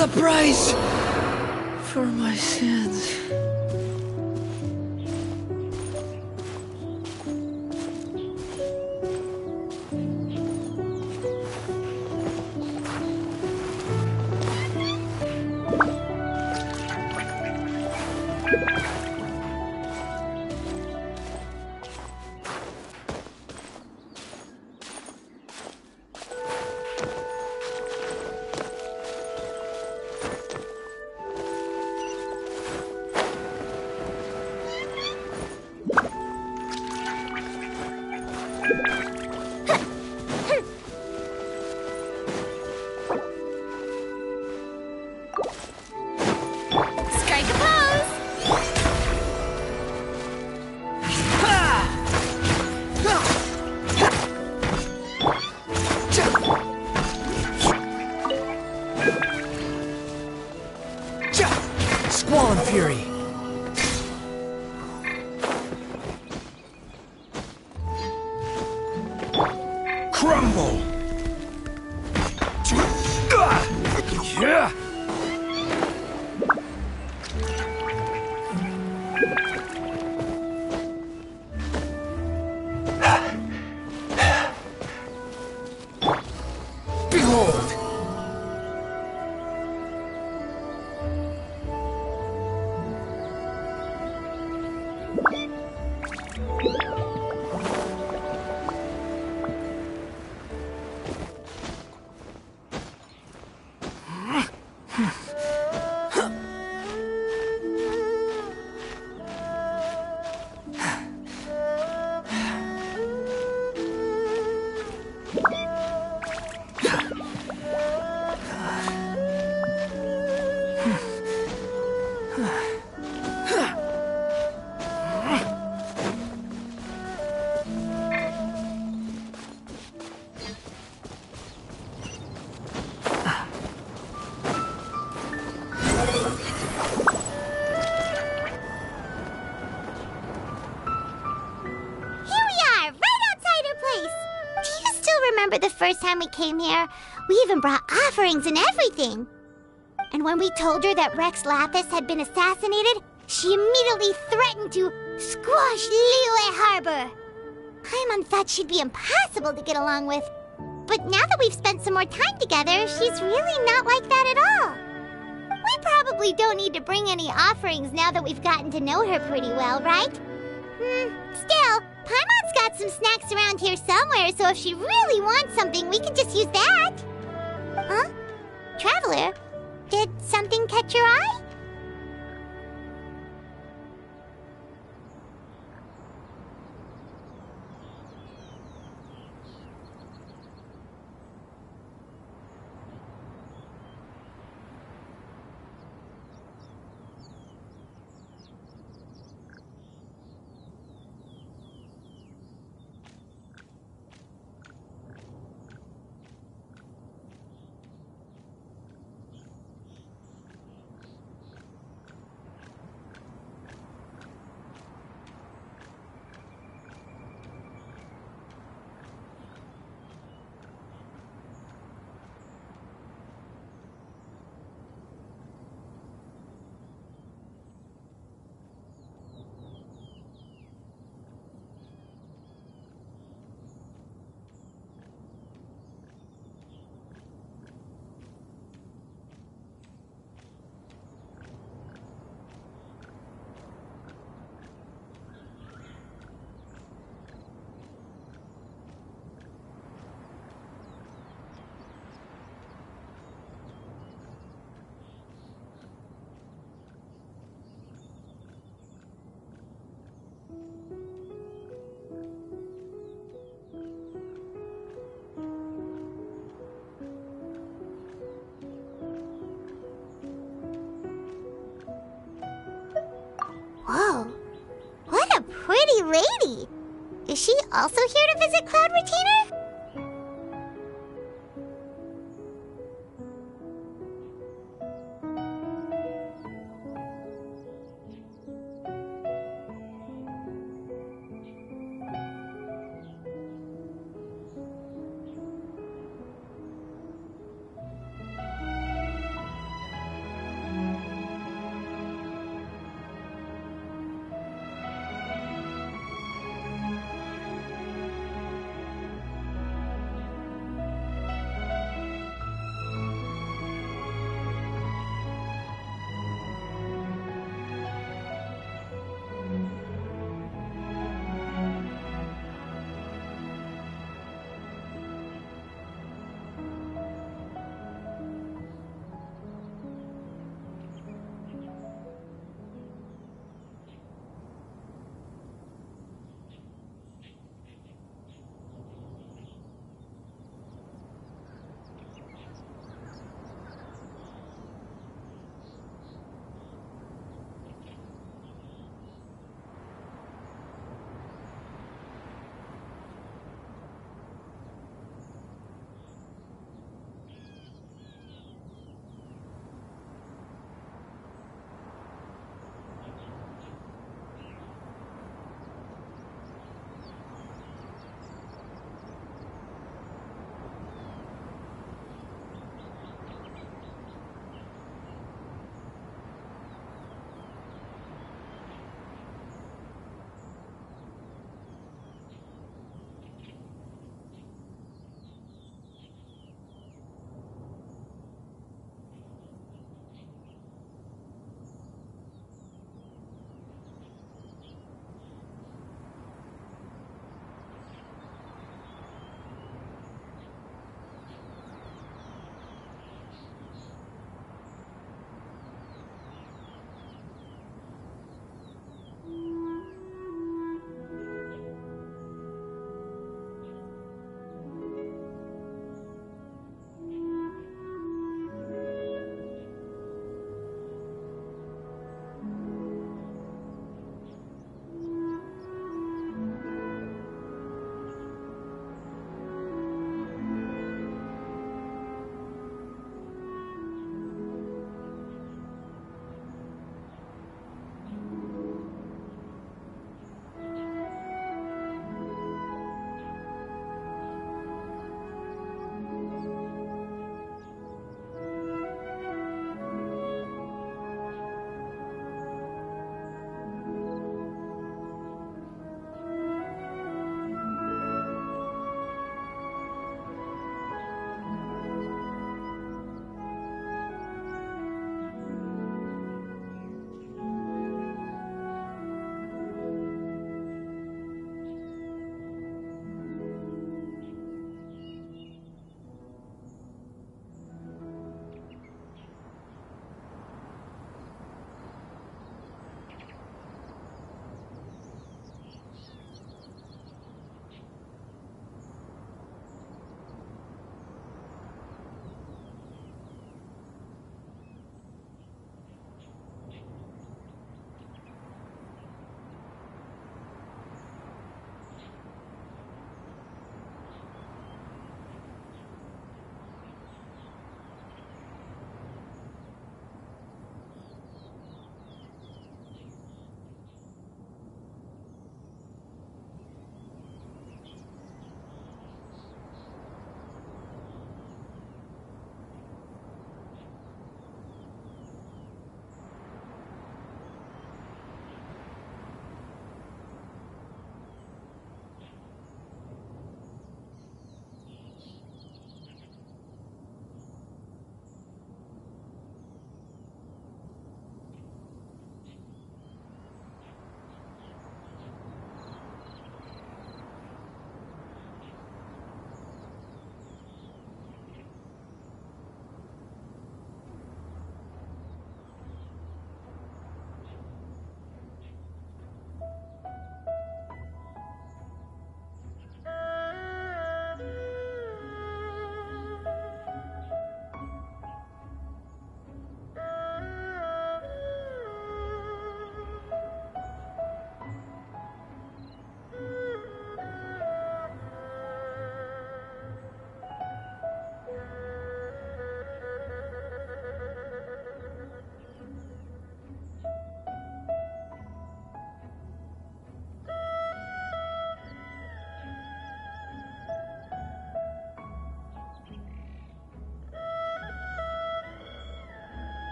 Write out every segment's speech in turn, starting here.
The price for my sins. Fury. Crumble. Yeah. Behold. Remember the first time we came here? We even brought offerings and everything. And when we told her that Rex Lapis had been assassinated, she immediately threatened to squash Liyue Harbor. Paimon thought she'd be impossible to get along with. But now that we've spent some more time together, she's really not like that at all. We probably don't need to bring any offerings now that we've gotten to know her pretty well, right? Still, Paimon's got some snacks around here somewhere, so if she really wants something, we can just use that. Huh? Traveler, did something catch your eye? Whoa, what a pretty lady! Is she also here to visit Cloud Retainer?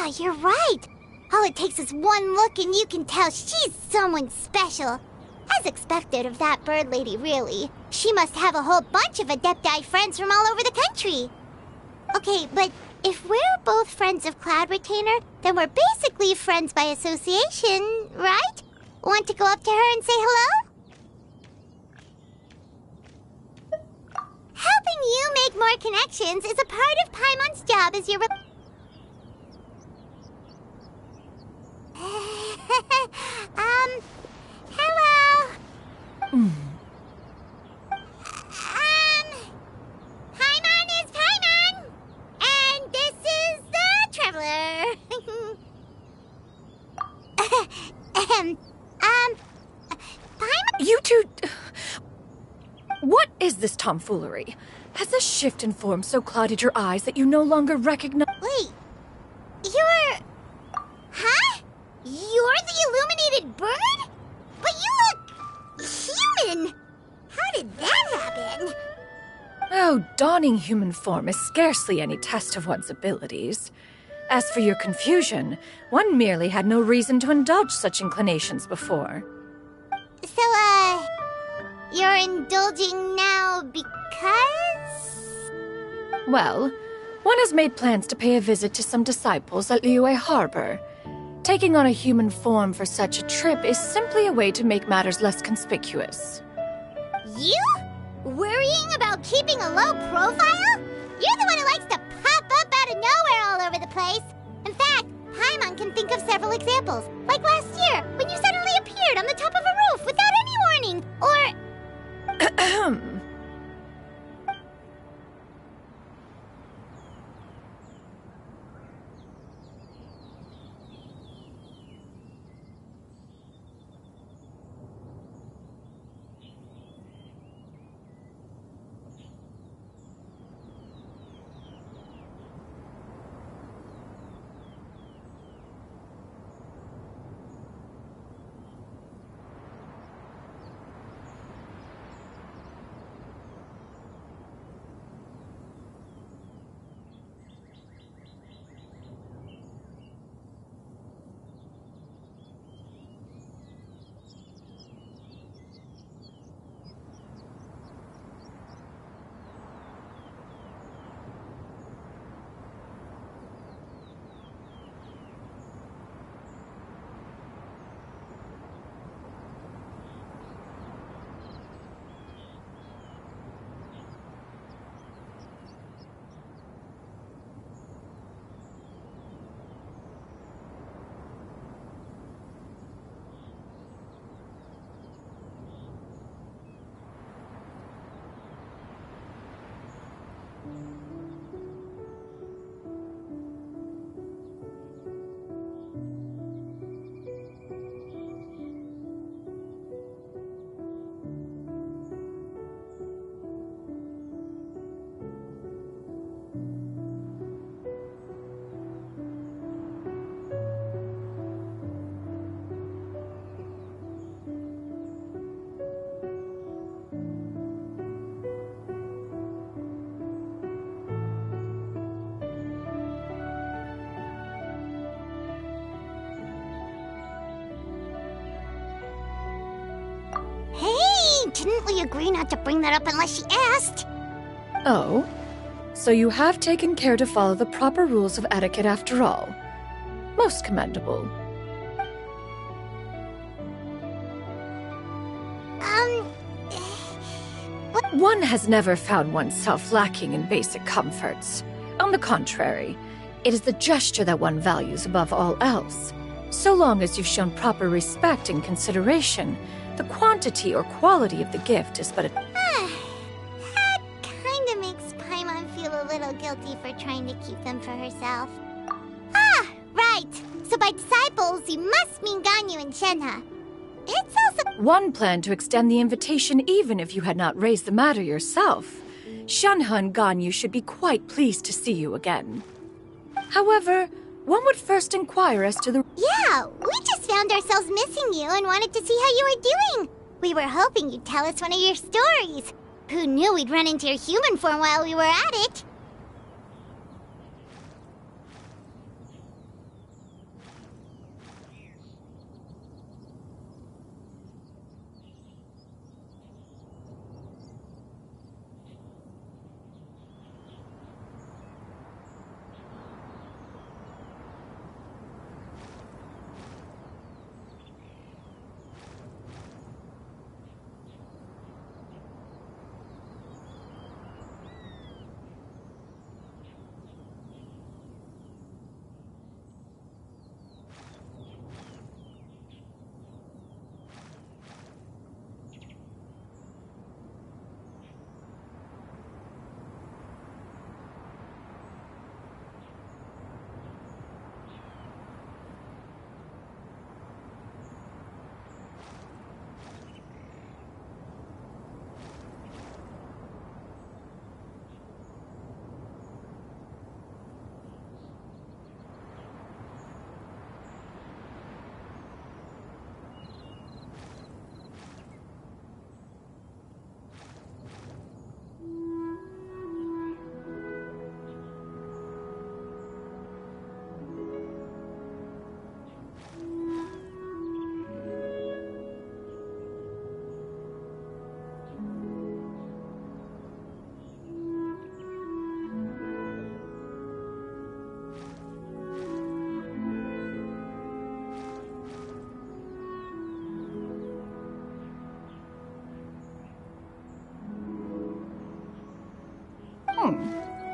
Yeah, you're right. All it takes is one look and you can tell she's someone special. As expected of that bird lady, really. She must have a whole bunch of Adepti friends from all over the country. Okay, but if we're both friends of Cloud Retainer, then we're basically friends by association, right? Want to go up to her and say hello? Helping you make more connections is a part of Paimon's job as your... hello? Paimon is Paimon! And this is the Traveler. Paimon? You two... What is this tomfoolery? Has this shift in form so clouded your eyes that you no longer recognize... Wait, you're... Huh? You're the illuminated bird? But you look... human! How did that happen? Oh, donning human form is scarcely any test of one's abilities. As for your confusion, one merely had no reason to indulge such inclinations before. So, you're indulging now because... Well, one has made plans to pay a visit to some disciples at Liyue Harbor. Taking on a human form for such a trip is simply a way to make matters less conspicuous. You? Worrying about keeping a low profile? You're the one who likes to pop up out of nowhere all over the place. In fact, Paimon can think of several examples. Like last year, when you suddenly appeared on the top of a roof without any warning. Or... Didn't we agree not to bring that up unless she asked? Oh? So you have taken care to follow the proper rules of etiquette after all. Most commendable. What? One has never found oneself lacking in basic comforts. On the contrary, it is the gesture that one values above all else. So long as you've shown proper respect and consideration, the quantity or quality of the gift is but a... That kinda makes Paimon feel a little guilty for trying to keep them for herself. Ah, right. So by disciples, you must mean Ganyu and Shenhe. It's also... One planned to extend the invitation even if you had not raised the matter yourself. Shenhe and Ganyu should be quite pleased to see you again. However, one would first inquire as to the... Yeah, we just found ourselves missing you and wanted to see how you were doing. We were hoping you'd tell us one of your stories. Who knew we'd run into your human form while we were at it?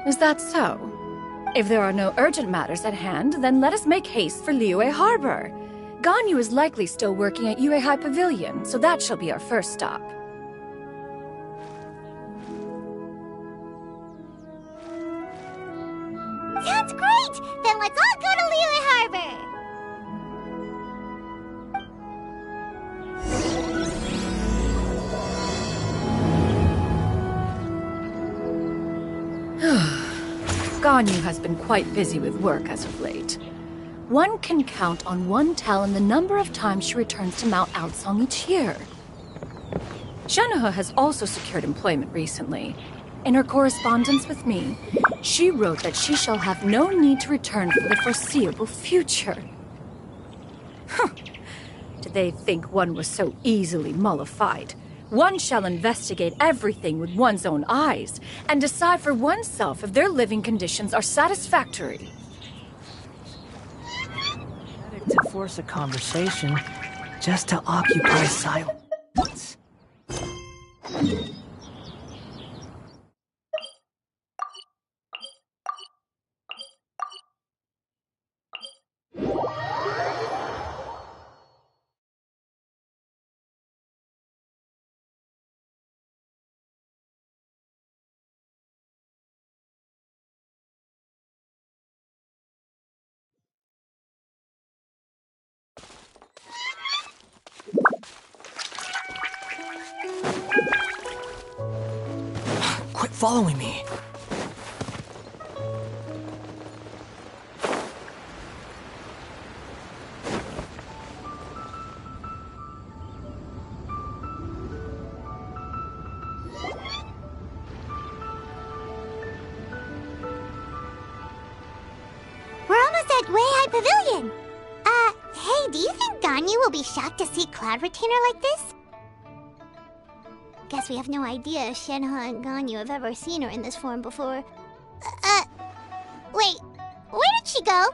Is that so? If there are no urgent matters at hand, then let us make haste for Liyue Harbor. Ganyu is likely still working at Yue High Pavilion, so that shall be our first stop. Sounds great! Then let's all go to Liyue Harbor! Ganyu has been quite busy with work as of late. One can count on one tell the number of times she returns to Mount Aocang each year. Shenohe has also secured employment recently. In her correspondence with me, she wrote that she shall have no need to return for the foreseeable future. Did they think one was so easily mollified? One shall investigate everything with one's own eyes and decide for oneself if their living conditions are satisfactory. Better to force a conversation just to occupy silence. Quit following me. We're almost at Wei High Pavilion! Hey, do you think Ganyu will be shocked to see Cloud Retainer like this? Guess we have no idea if Shenohe and Ganyu have ever seen her in this form before. Wait, where did she go?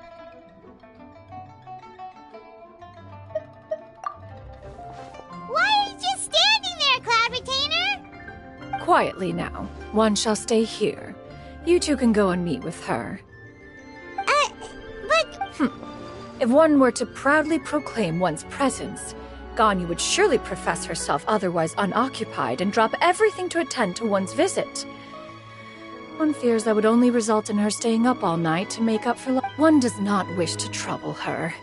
Why are you just standing there, Cloud Retainer? Quietly now. One shall stay here. You two can go and meet with her. But... If one were to proudly proclaim one's presence, Ganyu would surely profess herself otherwise unoccupied and drop everything to attend to one's visit. One fears that would only result in her staying up all night to make up for one does not wish to trouble her.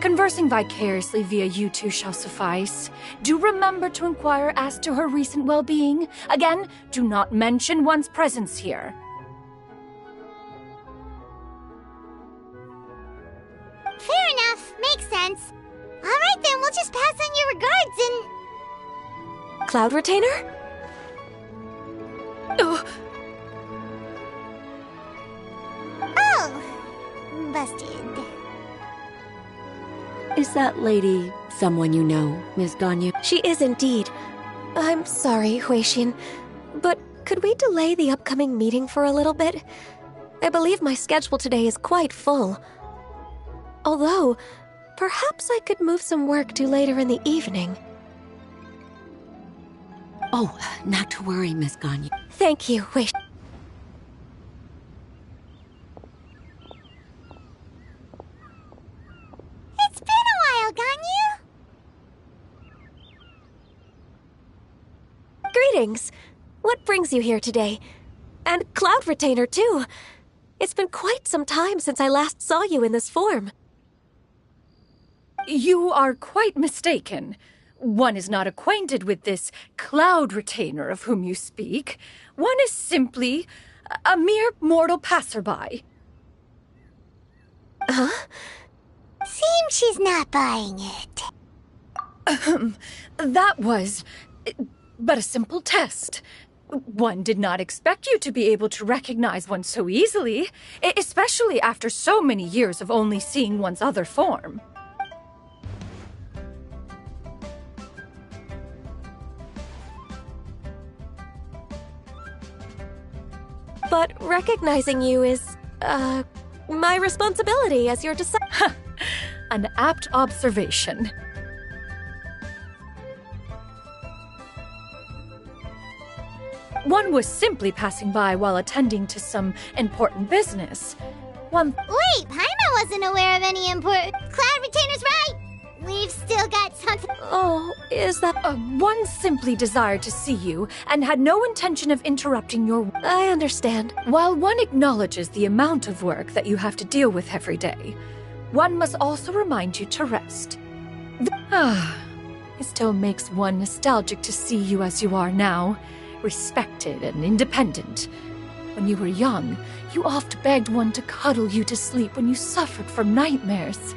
Conversing vicariously via you two shall suffice. Do remember to inquire as to her recent well-being. Again, do not mention one's presence here. Fair enough. Makes sense. Alright then, we'll just pass on your regards and... Cloud Retainer? Oh! Busted. Is that lady someone you know, Miss Ganyu? She is indeed. I'm sorry, Huixin, but could we delay the upcoming meeting for a little bit? I believe my schedule today is quite full. Although, perhaps I could move some work to later in the evening. Oh, not to worry, Miss Ganyu. Thank you, Huixin. It's been a while, Ganyu! Greetings! What brings you here today? And Cloud Retainer, too! It's been quite some time since I last saw you in this form. You are quite mistaken. One is not acquainted with this Cloud Retainer of whom you speak. One is simply a mere mortal passerby. Huh? Seems she's not buying it. That was but a simple test. One did not expect you to be able to recognize one so easily, especially after so many years of only seeing one's other form. But recognizing you is, my responsibility as your disciple. An apt observation. One was simply passing by while attending to some important business. Wait, Paimon wasn't aware of any important... Cloud Retainer's right! We've still got something... Oh, is that... One simply desired to see you and had no intention of interrupting your... I understand. While one acknowledges the amount of work that you have to deal with every day, one must also remind you to rest. It still makes one nostalgic to see you as you are now, respected and independent. When you were young, you oft begged one to cuddle you to sleep when you suffered from nightmares.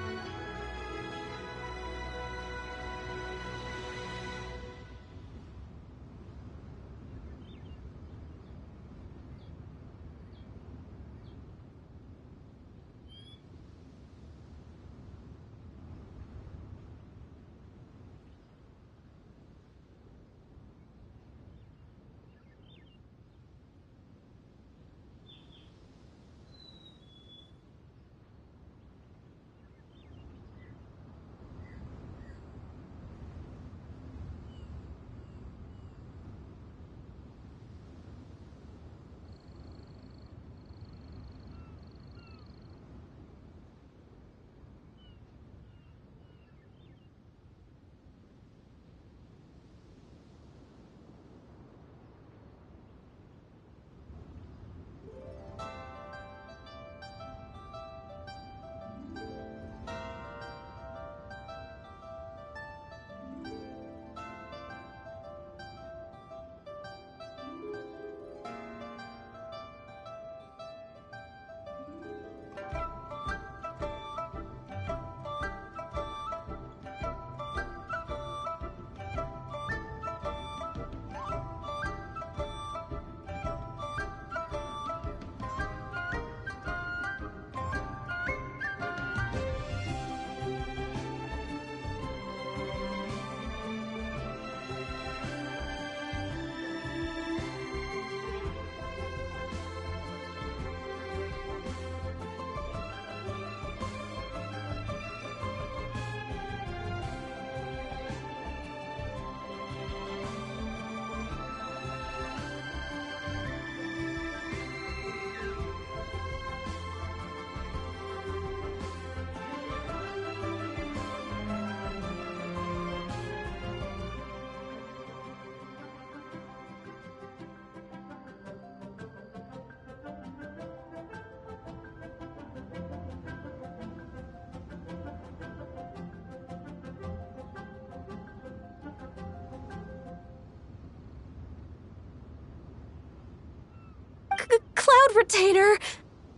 Cloud Retainer!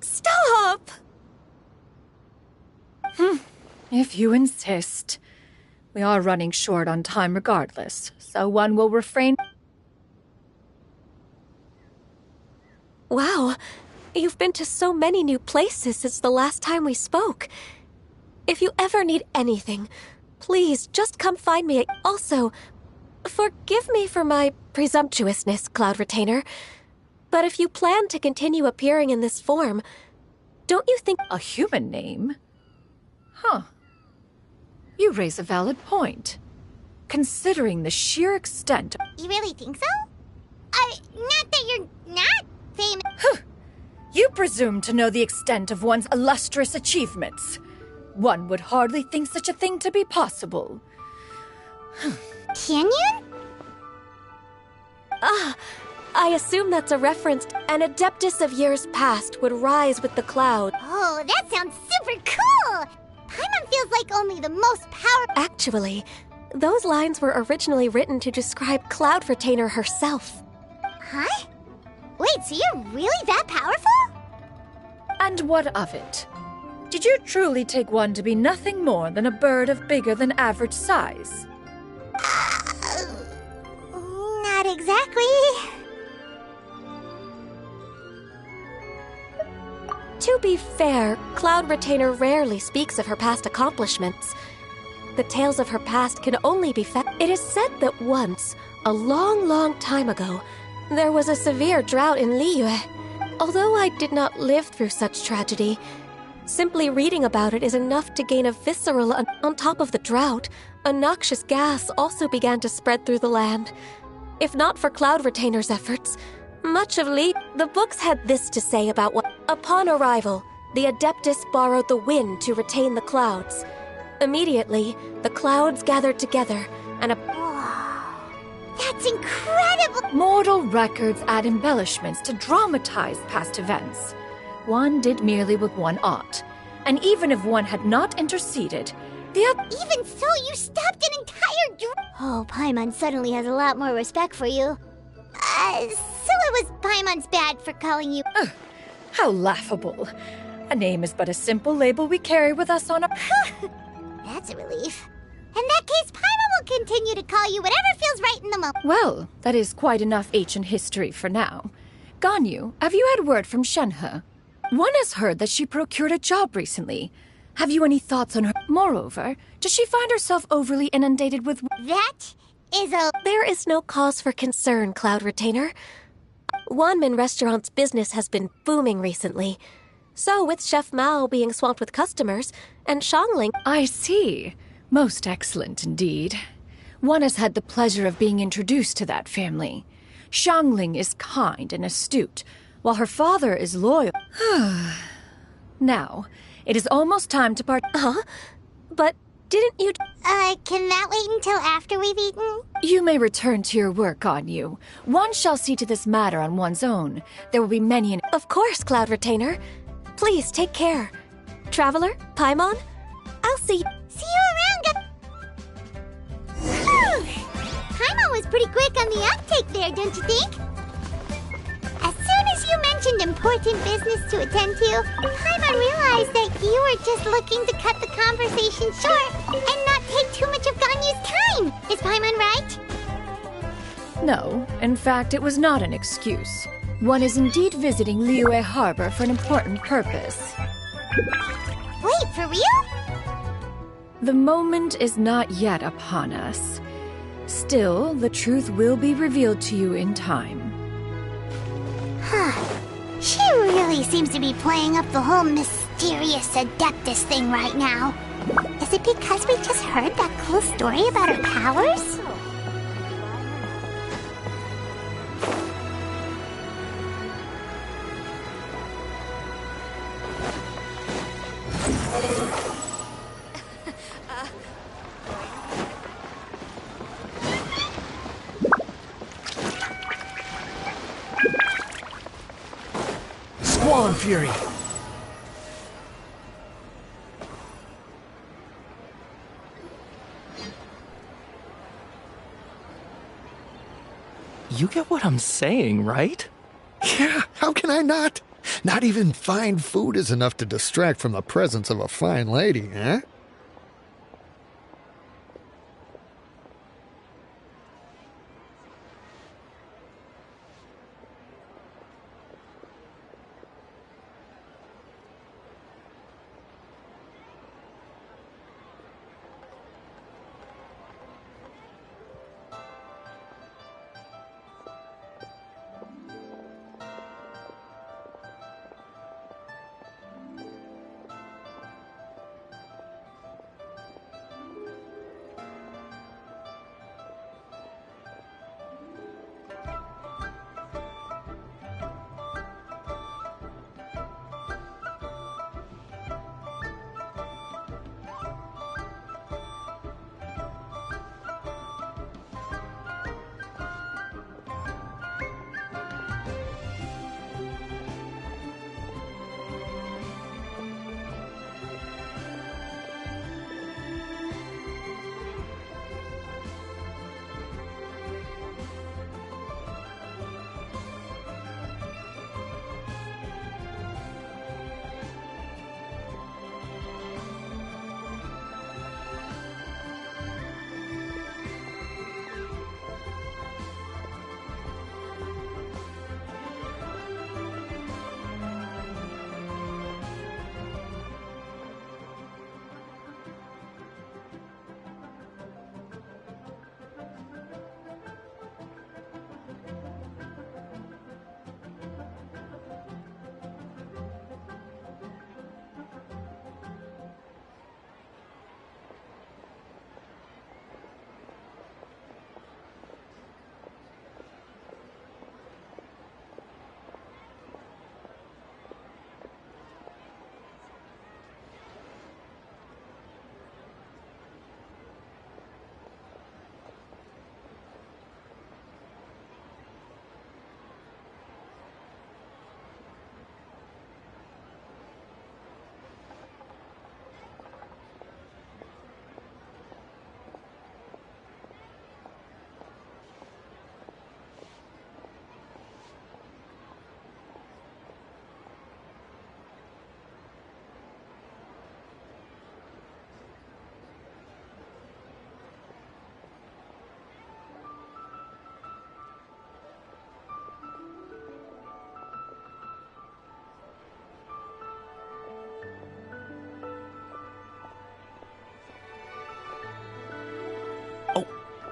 Stop! If you insist. We are running short on time regardless, so one will refrain... Wow, you've been to so many new places since the last time we spoke. If you ever need anything, please just come find me. Also, forgive me for my presumptuousness, Cloud Retainer, but if you plan to continue appearing in this form, don't you think... A human name? Huh. You raise a valid point. Considering the sheer extent... You really think so? Not that you're not famous... You presume to know the extent of one's illustrious achievements. One would hardly think such a thing to be possible. Can you? I assume that's a reference to an adeptus of years past would rise with the cloud. Oh, that sounds super cool! Paimon feels like only the most powerful... Actually, those lines were originally written to describe Cloud Retainer herself. Huh? Wait, so you're really that powerful? And what of it? Did you truly take one to be nothing more than a bird of bigger than average size? Not exactly. To be fair, Cloud Retainer rarely speaks of her past accomplishments. The tales of her past can only be It is said that once, a long, long time ago, there was a severe drought in Liyue. Although I did not live through such tragedy, simply reading about it is enough to gain a visceral... On top of the drought, a noxious gas also began to spread through the land. If not for Cloud Retainer's efforts, much of the books had this to say about what... Upon arrival, the Adeptus borrowed the wind to retain the clouds. Immediately, the clouds gathered together, and a... That's incredible! Mortal records add embellishments to dramatize past events. One did merely what one ought, and even if one had not interceded, the other... Even so, you stopped an entire Oh, Paimon suddenly has a lot more respect for you. So it was Paimon's bad for calling you... How laughable. A name is but a simple label we carry with us on a... That's a relief. In that case, Paimon will continue to call you whatever feels right in the moment. Well, that is quite enough ancient history for now. Ganyu, have you had word from Shenhe? One has heard that she procured a job recently. Have you any thoughts on her? Moreover, does she find herself overly inundated with... That is a... There is no cause for concern, Cloud Retainer. Wanmin Restaurant's business has been booming recently. So, with Chef Mao being swamped with customers, and Shangling... I see. Most excellent indeed. One has had the pleasure of being introduced to that family. Shangling is kind and astute, while her father is loyal. Now, it is almost time to part... Huh? But didn't you... Can that wait until after we've eaten? You may return to your work, Ganyu. One shall see to this matter on one's own. There will be many... Of course, Cloud Retainer. Please take care. Traveler, Paimon, I'll see you... See you around, Paimon was pretty quick on the uptake there, don't you think? As soon as you mentioned important business to attend to, Paimon realized that you were just looking to cut the conversation short and not take too much of Ganyu's time. Is Paimon right? No, in fact, it was not an excuse. One is indeed visiting Liyue Harbor for an important purpose. Wait, for real? The moment is not yet upon us. Still, the truth will be revealed to you in time. She really seems to be playing up the whole mysterious Adeptus thing right now. Is it because we just heard that cool story about her powers? Squall Fury! You get what I'm saying, right? Yeah, how can I not? Not even fine food is enough to distract from the presence of a fine lady, eh?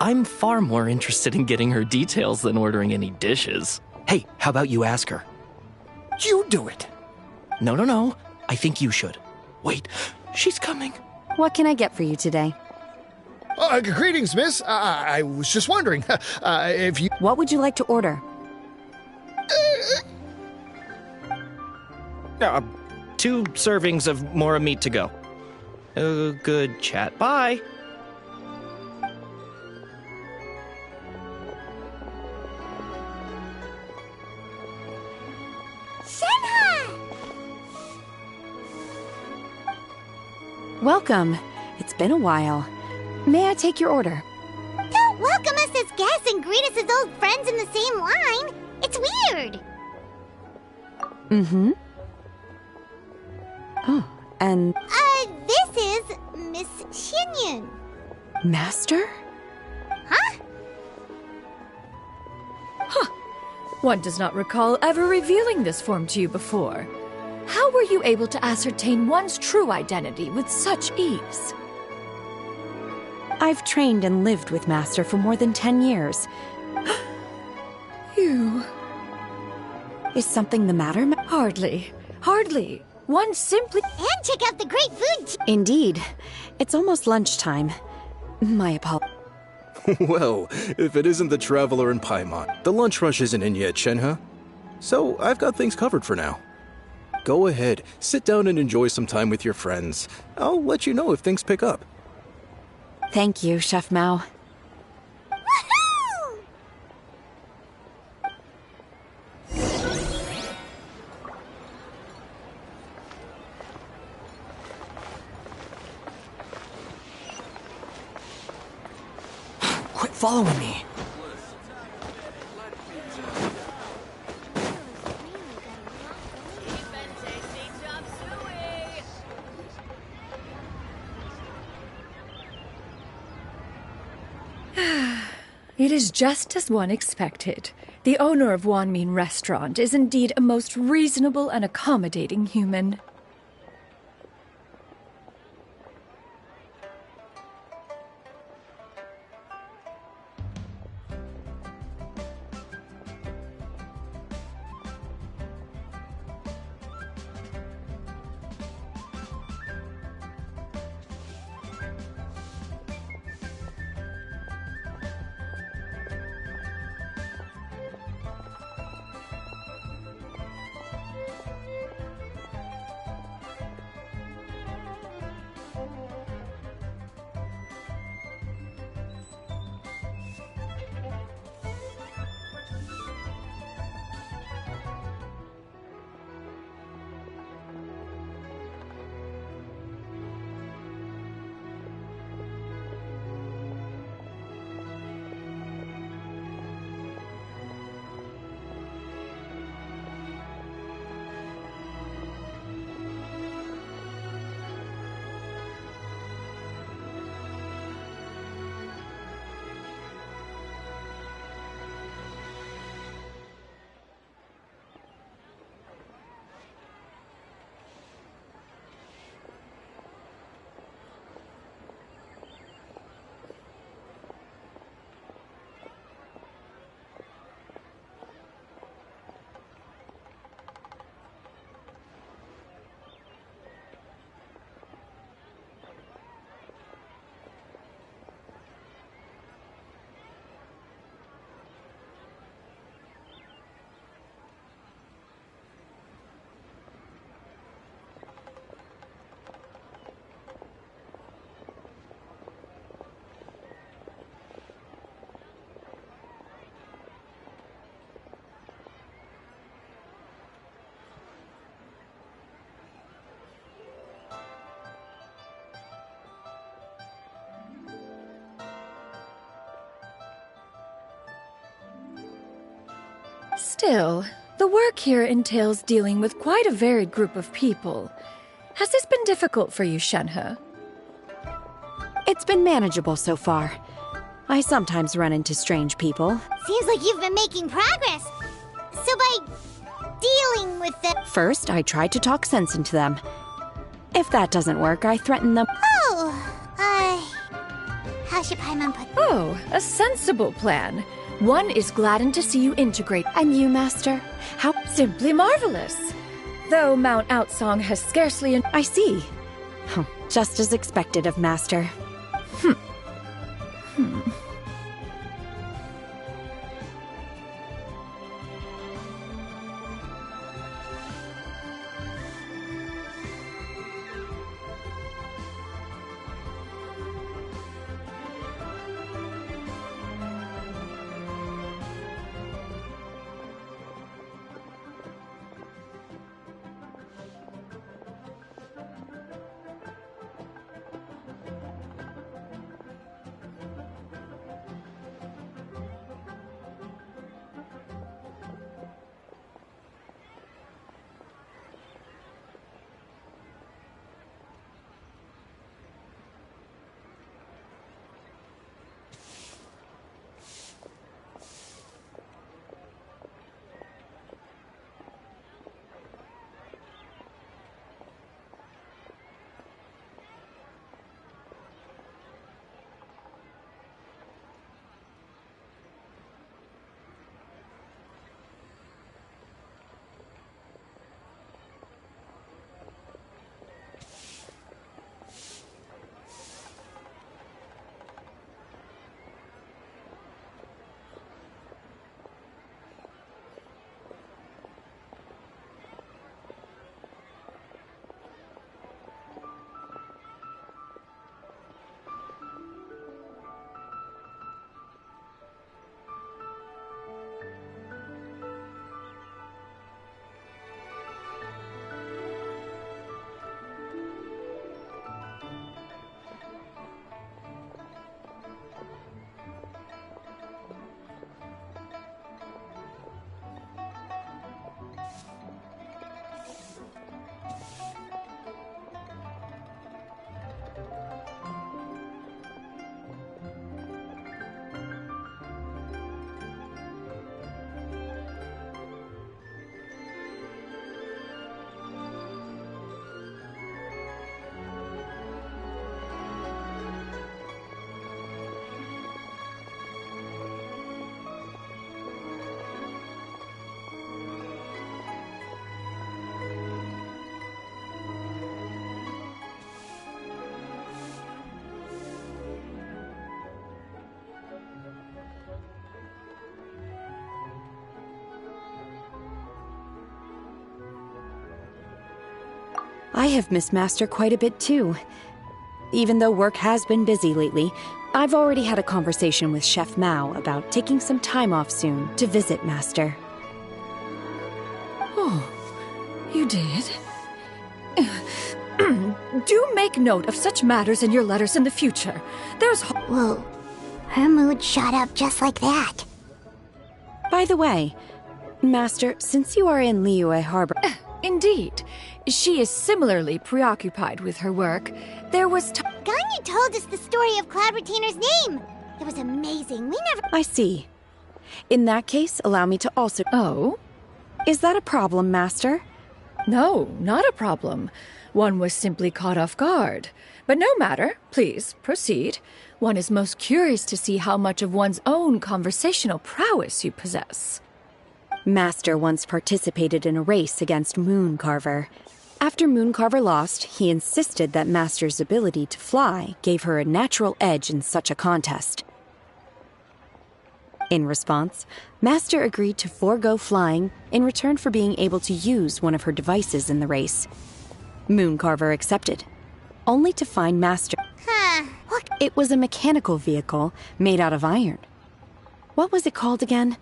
I'm far more interested in getting her details than ordering any dishes. Hey, how about you ask her? You do it. No. I think you should. Wait, she's coming. What can I get for you today? Greetings, miss. I was just wondering if you... What would you like to order? 2 servings of Mora meat to go. Good chat. Bye. Welcome. It's been a while. May I take your order? Don't welcome us as guests and greet us as old friends in the same line. It's weird. Mm-hmm. Oh, and... This is Miss Xinyun. Master? Huh? One does not recall ever revealing this form to you before. How were you able to ascertain one's true identity with such ease? I've trained and lived with Master for more than 10 years. You... Is something the matter, Hardly. One simply... And check out the great food. Indeed. It's almost lunchtime. My apologies. Well, if it isn't the Traveler in Paimon, the lunch rush isn't in yet, Shenhe. So I've got things covered for now. Go ahead, sit down and enjoy some time with your friends. I'll let you know if things pick up. Thank you, Chef Mao. Woohoo! Quit following me. It is just as one expected. The owner of Wanmin Restaurant is indeed a most reasonable and accommodating human. Still, the work here entails dealing with quite a varied group of people. Has this been difficult for you, Shenhe? It's been manageable so far. I sometimes run into strange people. Seems like you've been making progress. So by dealing with them... First, I try to talk sense into them. If that doesn't work, I threaten them. Oh, how Tasha Paimon put. Oh, a sensible plan. One is gladdened to see you integrate. And you, Master? How simply marvelous. Though Mount Outsong has scarcely I see. Just as expected of Master. I have missed Master quite a bit too. Even though work has been busy lately, I've already had a conversation with Chef Mao about taking some time off soon to visit Master. Oh, you did? Do make note of such matters in your letters in the future. There's... Whoa. Her mood shot up just like that. By the way, Master, since you are in Liyue Harbor... Indeed. She is similarly preoccupied with her work. There was Ganyu told us the story of Cloud Retainer's name. It was amazing. We never... I see. In that case, allow me to also... Oh? Is that a problem, Master? No, not a problem. One was simply caught off guard. But no matter. Please, proceed. One is most curious to see how much of one's own conversational prowess you possess. Master once participated in a race against Mooncarver. After Mooncarver lost, he insisted that Master's ability to fly gave her a natural edge in such a contest. In response, Master agreed to forego flying in return for being able to use one of her devices in the race. Mooncarver accepted, only to find Master. What? It was a mechanical vehicle made out of iron. What was it called again?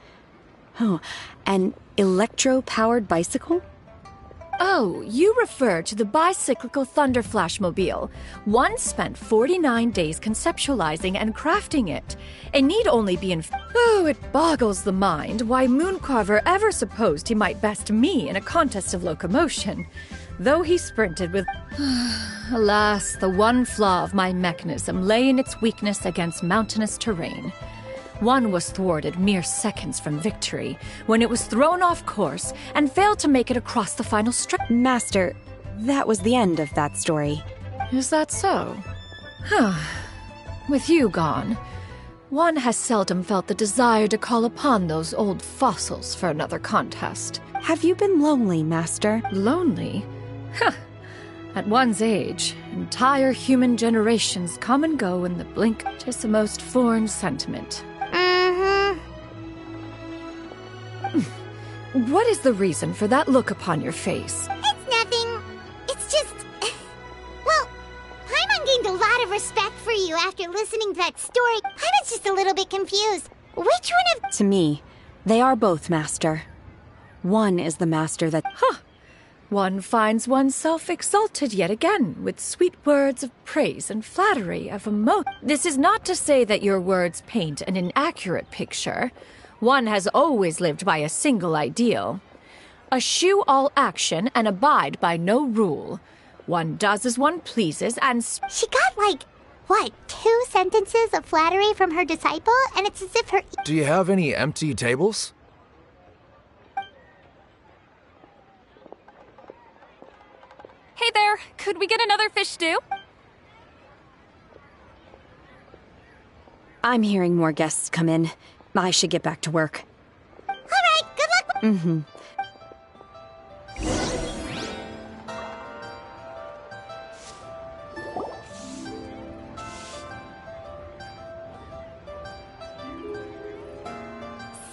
Oh, an electro-powered bicycle? Oh, you refer to the bicyclical Thunder Flashmobile. One spent 49 days conceptualizing and crafting it. It need only be in... Oh, it boggles the mind why Mooncarver ever supposed he might best me in a contest of locomotion. Though he sprinted with... Alas, the one flaw of my mechanism lay in its weakness against mountainous terrain. One was thwarted mere seconds from victory, when it was thrown off course and failed to make it across the final stretch. Master, that was the end of that story. Is that so? With you gone, one has seldom felt the desire to call upon those old fossils for another contest. Have you been lonely, Master? Lonely? Huh. At one's age, entire human generations come and go in the blink. 'Tis the most foreign sentiment. What is the reason for that look upon your face? It's nothing. It's just... Well, Paimon gained a lot of respect for you after listening to that story. Paimon's just a little bit confused. Which one of... To me, they are both, Master. One is the master that... One finds oneself exalted yet again with sweet words of praise and flattery of emotion. This is not to say that your words paint an inaccurate picture. One has always lived by a single ideal. Eschew all action and abide by no rule. One does as one pleases and... She got, like, what, 2 sentences of flattery from her disciple? And it's as if her... Do you have any empty tables? Hey there, could we get another fish stew? I'm hearing more guests come in. I should get back to work. All right, good luck. Mm-hmm.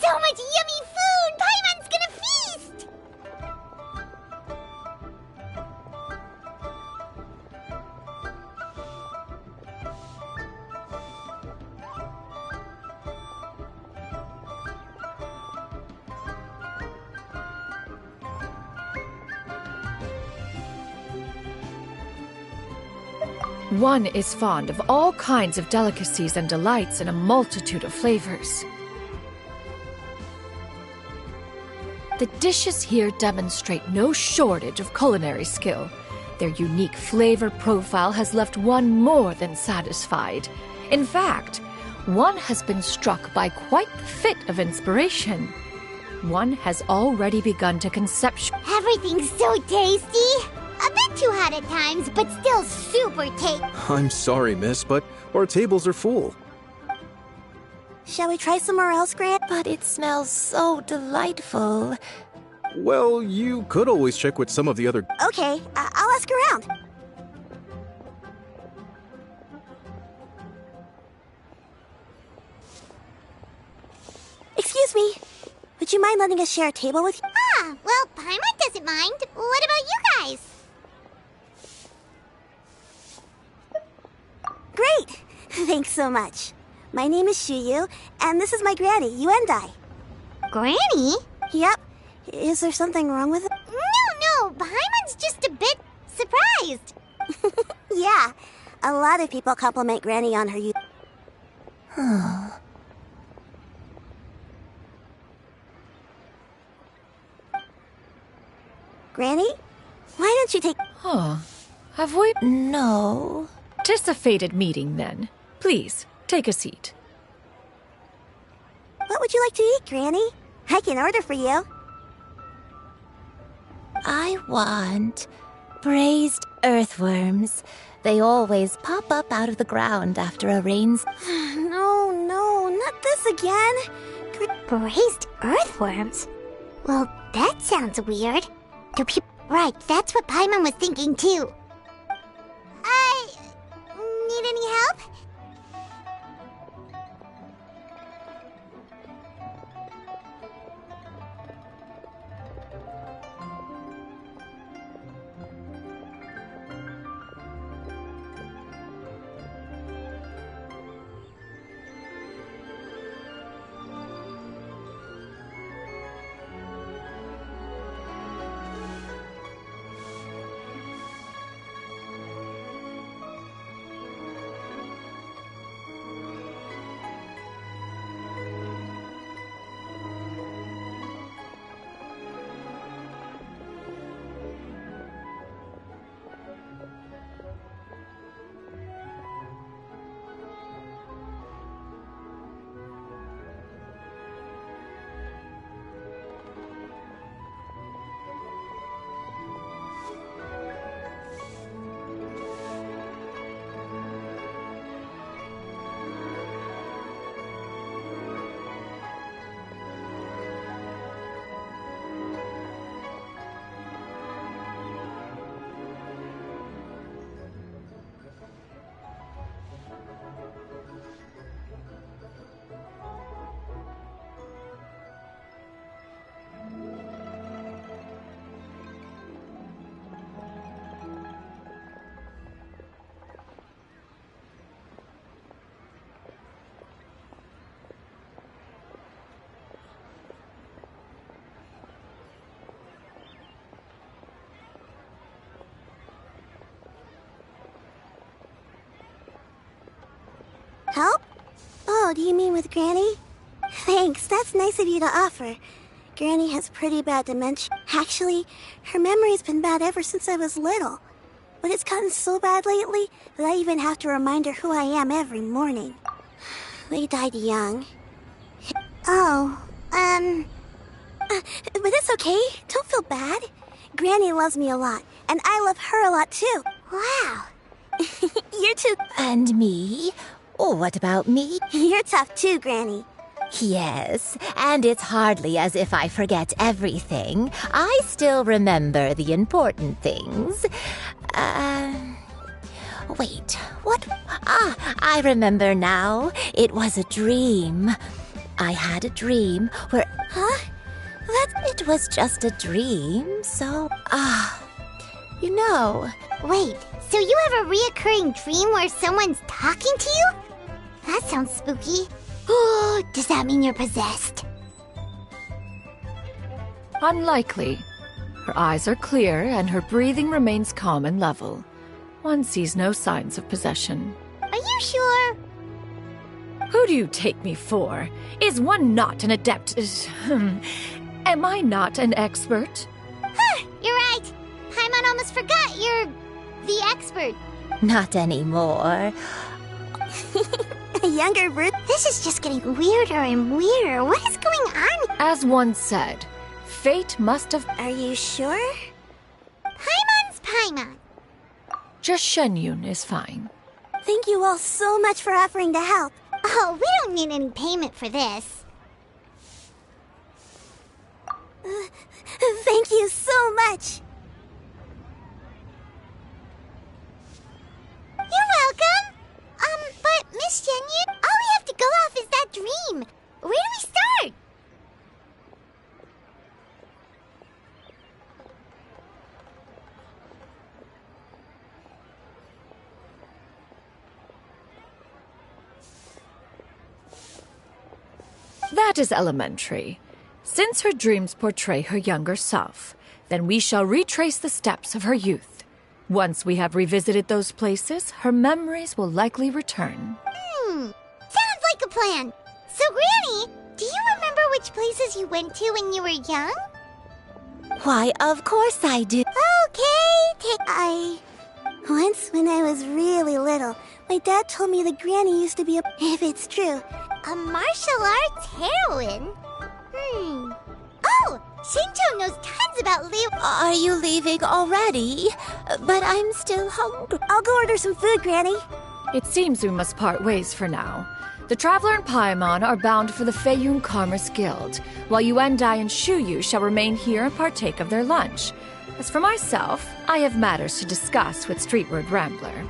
So much yummy food! Paimon's gonna feast! One is fond of all kinds of delicacies and delights in a multitude of flavors. The dishes here demonstrate no shortage of culinary skill. Their unique flavor profile has left one more than satisfied. In fact, one has been struck by quite the fit of inspiration. One has already begun to conceptualize. Everything's so tasty! A bit too hot at times, but still super tasty. I'm sorry, miss, but our tables are full. Shall we try somewhere else, Grant? But it smells so delightful. Well, you could always check with some of the other... Okay, I'll ask around. Excuse me. Would you mind letting us share a table with you? Ah, well, Paimon doesn't mind. What about you guys? Great! Thanks so much. My name is Shuyu, and this is my granny, Yuendai. Granny? Yep. Is there something wrong with it? No, Paimon's just a bit surprised. Yeah, a lot of people compliment Granny on her youth. Granny? Why don't you take... Have we... No. Anticipated meeting, then. Please, take a seat. What would you like to eat, Granny? I can order for you. I want braised earthworms. They always pop up out of the ground after a rains. No, not this again. Braised earthworms? Well, that sounds weird. Do people... Right, that's what Paimon was thinking, too. Need any help? Help? Oh, do you mean with Granny? Thanks, that's nice of you to offer. Granny has pretty bad dementia. Actually, her memory's been bad ever since I was little. But it's gotten so bad lately that I even have to remind her who I am every morning. They died young. Oh, but it's okay. Don't feel bad. Granny loves me a lot, and I love her a lot too. Wow. You're too... And me? Oh, what about me? You're tough too, Granny. Yes, and it's hardly as if I forget everything. I still remember the important things. Wait, what? Ah, I remember now. It was a dream. I had a dream where... Huh? It was just a dream, so... you know... Wait, so you have a reoccurring dream where someone's talking to you? That sounds spooky. Oh, does that mean you're possessed? Unlikely. Her eyes are clear and her breathing remains calm and level. One sees no signs of possession. Are you sure? Who do you take me for? Is one not an adept? Am I not an expert? Huh, you're right. Paimon almost forgot you're the expert. Not anymore. A younger version. This is just getting weirder and weirder. What is going on? As one said, fate must have... Are you sure? Paimon's Paimon. Just Shenyun is fine. Thank you all so much for offering to help. Oh, we don't need any payment for this. Thank you so much. You're welcome. But Miss Shenyun, all we have to go off is that dream. Where do we start? That is elementary. Since her dreams portray her younger self, then we shall retrace the steps of her youth. Once we have revisited those places, her memories will likely return. Sounds like a plan. So, Granny, do you remember which places you went to when you were young? Why, of course I do. Okay, Once, when I was really little, my dad told me that Granny used to be if it's true, a martial arts heroine? Oh, Shinjo knows tons about Are you leaving already? But I'm still hungry. I'll go order some food, Granny. It seems we must part ways for now. The Traveler and Paimon are bound for the Feiyun Commerce Guild, while Yuendai and Shuyu shall remain here and partake of their lunch. As for myself, I have matters to discuss with Streetward Rambler.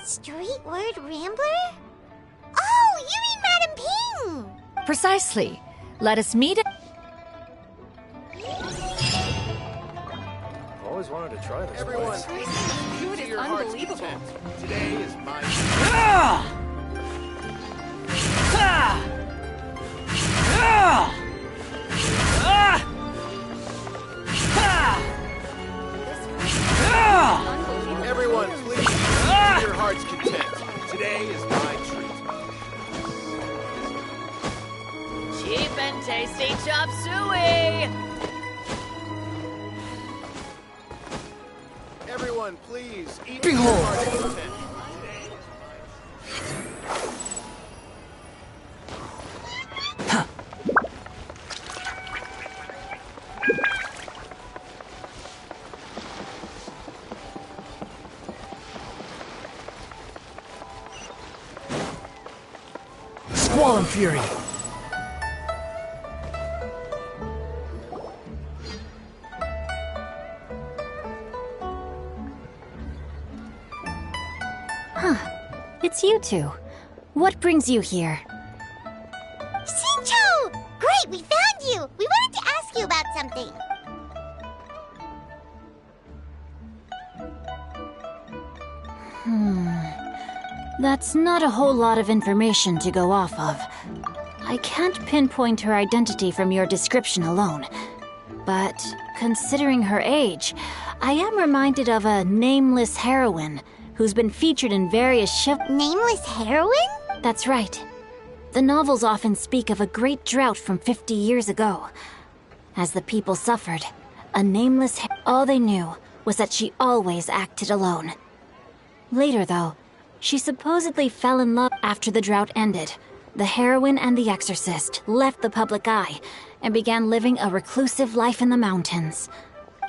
Street word rambler? Oh, you mean Madam Ping! Precisely. Let us meet at... Always wanted to try this. Everyone, Food is unbelievable. Today is my... Everyone, please, to your heart's content. Today is my treat. Cheap and tasty chop suey! Everyone, please, eat Behold. to your heart's content. Squall and Fury! It's you two. What brings you here? Xingqiu! Great, we found you! We wanted to ask you about something. That's not a whole lot of information to go off of. I can't pinpoint her identity from your description alone. But considering her age, I am reminded of a nameless heroine who's been featured in various Nameless heroine? That's right. The novels often speak of a great drought from 50 years ago. As the people suffered, a nameless all they knew was that she always acted alone. Later, though, she supposedly fell in love after the drought ended. The heroine and the exorcist left the public eye and began living a reclusive life in the mountains.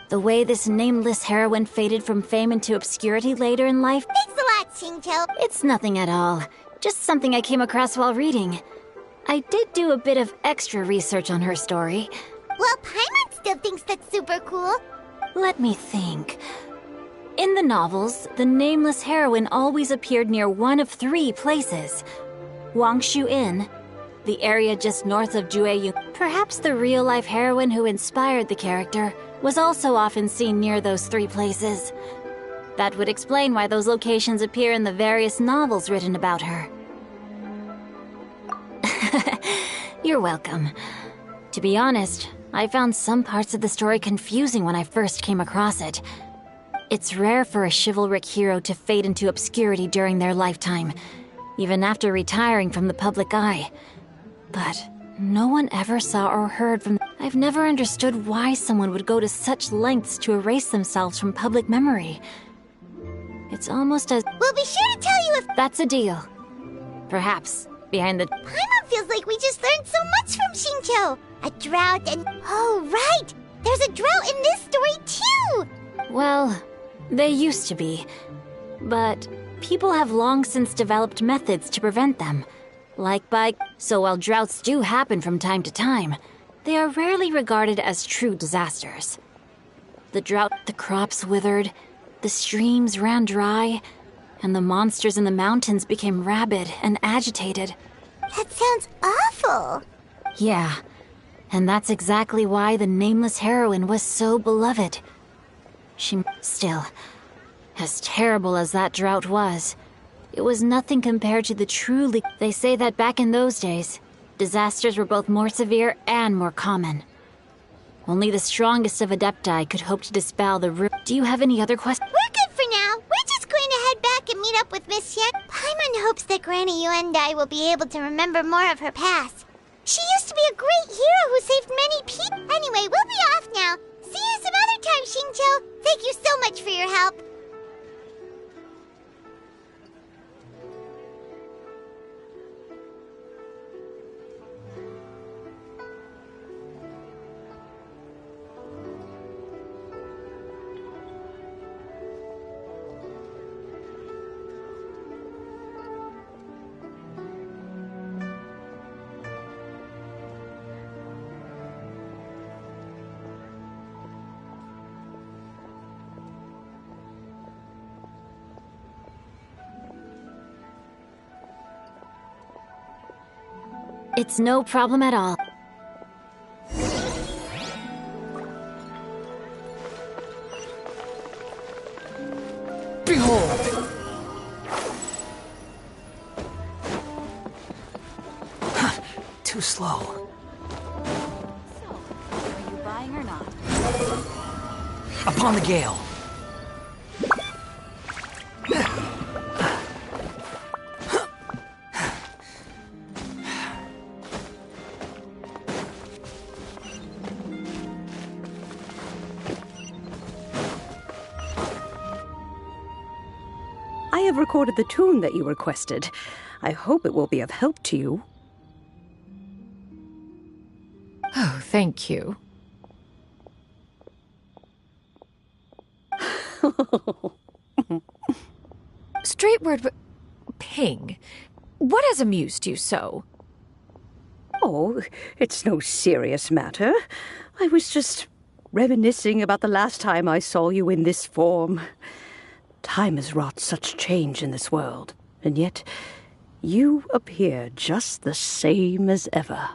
The way this nameless heroine faded from fame into obscurity later in life... Thanks a lot, Xingqiu. It's nothing at all. Just something I came across while reading. I did do a bit of extra research on her story. Well, Paimon still thinks that's super cool. Let me think. In the novels, the nameless heroine always appeared near one of 3 places. Wangshu Inn, the area just north of Jueyu. Perhaps the real-life heroine who inspired the character was also often seen near those 3 places. That would explain why those locations appear in the various novels written about her. You're welcome. To be honest, I found some parts of the story confusing when I first came across it. It's rare for a chivalric hero to fade into obscurity during their lifetime, even after retiring from the public eye. But no one ever saw or heard from them. I've never understood why someone would go to such lengths to erase themselves from public memory. It's almost as... We'll be sure to tell you if... That's a deal. Perhaps, behind the... Paimon feels like we just learned so much from Xingqiu. A drought and... Oh, right! There's a drought in this story, too! Well, they used to be. But people have long since developed methods to prevent them. So while droughts do happen from time to time, they are rarely regarded as true disasters. The drought, the crops withered, the streams ran dry, and the monsters in the mountains became rabid and agitated. That sounds awful. Yeah, and that's exactly why the nameless heroine was so beloved. Still, as terrible as that drought was, it was nothing compared to the truly... They say that back in those days, disasters were both more severe and more common. Only the strongest of Adepti could hope to dispel the... Do you have any other questions? We're good for now. We're just going to head back and meet up with Miss Yen. Paimon hopes that Granny Yuendai will be able to remember more of her past. She used to be a great hero who saved many people. Anyway, we'll be off now. See you some other time, Xingqiu. Thank you so much for your help. It's no problem at all. Behold! Too slow. So, are you buying or not? Upon the gale. I have recorded the tune that you requested. I hope it will be of help to you. Oh, thank you. Straightward, Ping, what has amused you so? Oh, it's no serious matter. I was just reminiscing about the last time I saw you in this form. Time has wrought such change in this world, and yet you appear just the same as ever.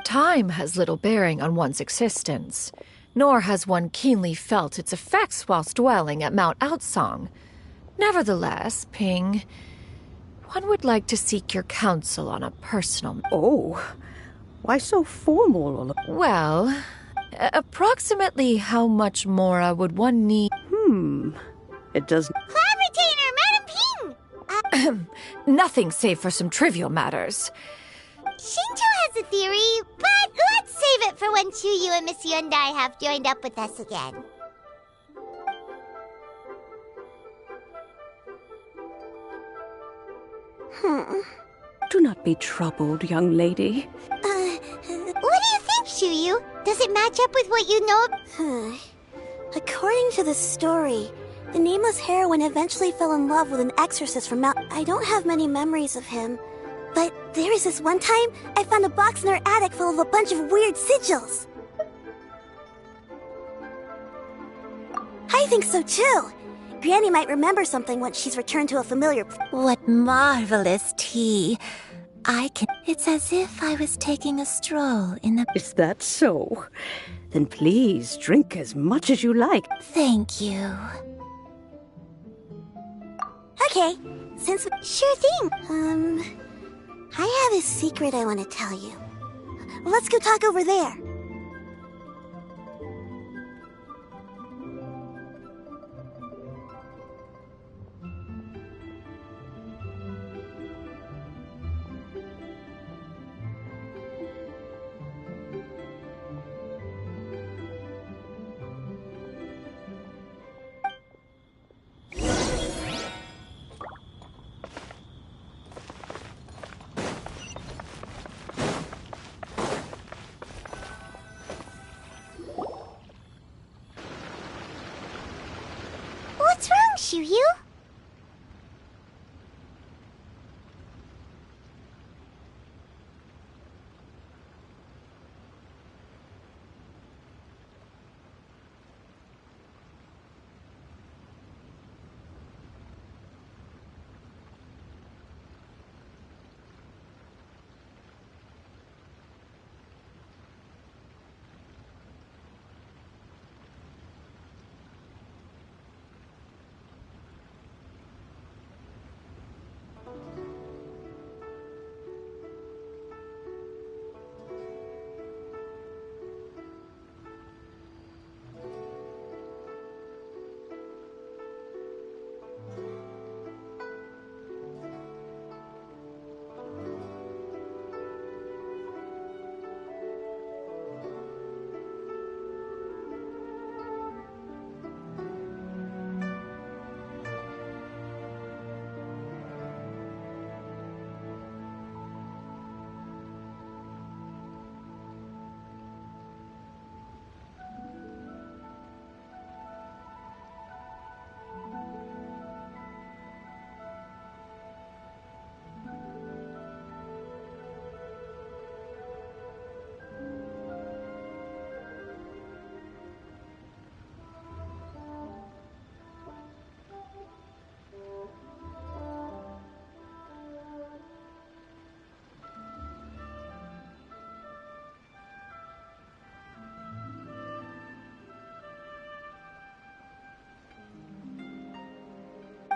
Time has little bearing on one's existence, nor has one keenly felt its effects whilst dwelling at Mount Outsong. Nevertheless, Ping, one would like to seek your counsel on a personal... Oh, why so formal? Well, approximately how much mora would one need... It does... Cloud Retainer, Madam Ping! Nothing save for some trivial matters. Shinto has a theory, but let's save it for when Chuyu and Miss Yundai have joined up with us again. Do not be troubled, young lady. What do you think, Chuyu? Does it match up with what you know? According to the story, the nameless heroine eventually fell in love with an exorcist from Mount... I don't have many memories of him. But there was this one time I found a box in her attic full of a bunch of weird sigils. I think so too. Granny might remember something once she's returned to a familiar... What marvelous tea. It's as if I was taking a stroll in the... Is that so? then please drink as much as you like. Thank you. Okay, Sure thing. I have a secret I want to tell you. Let's go talk over there. What's wrong, Shiryu?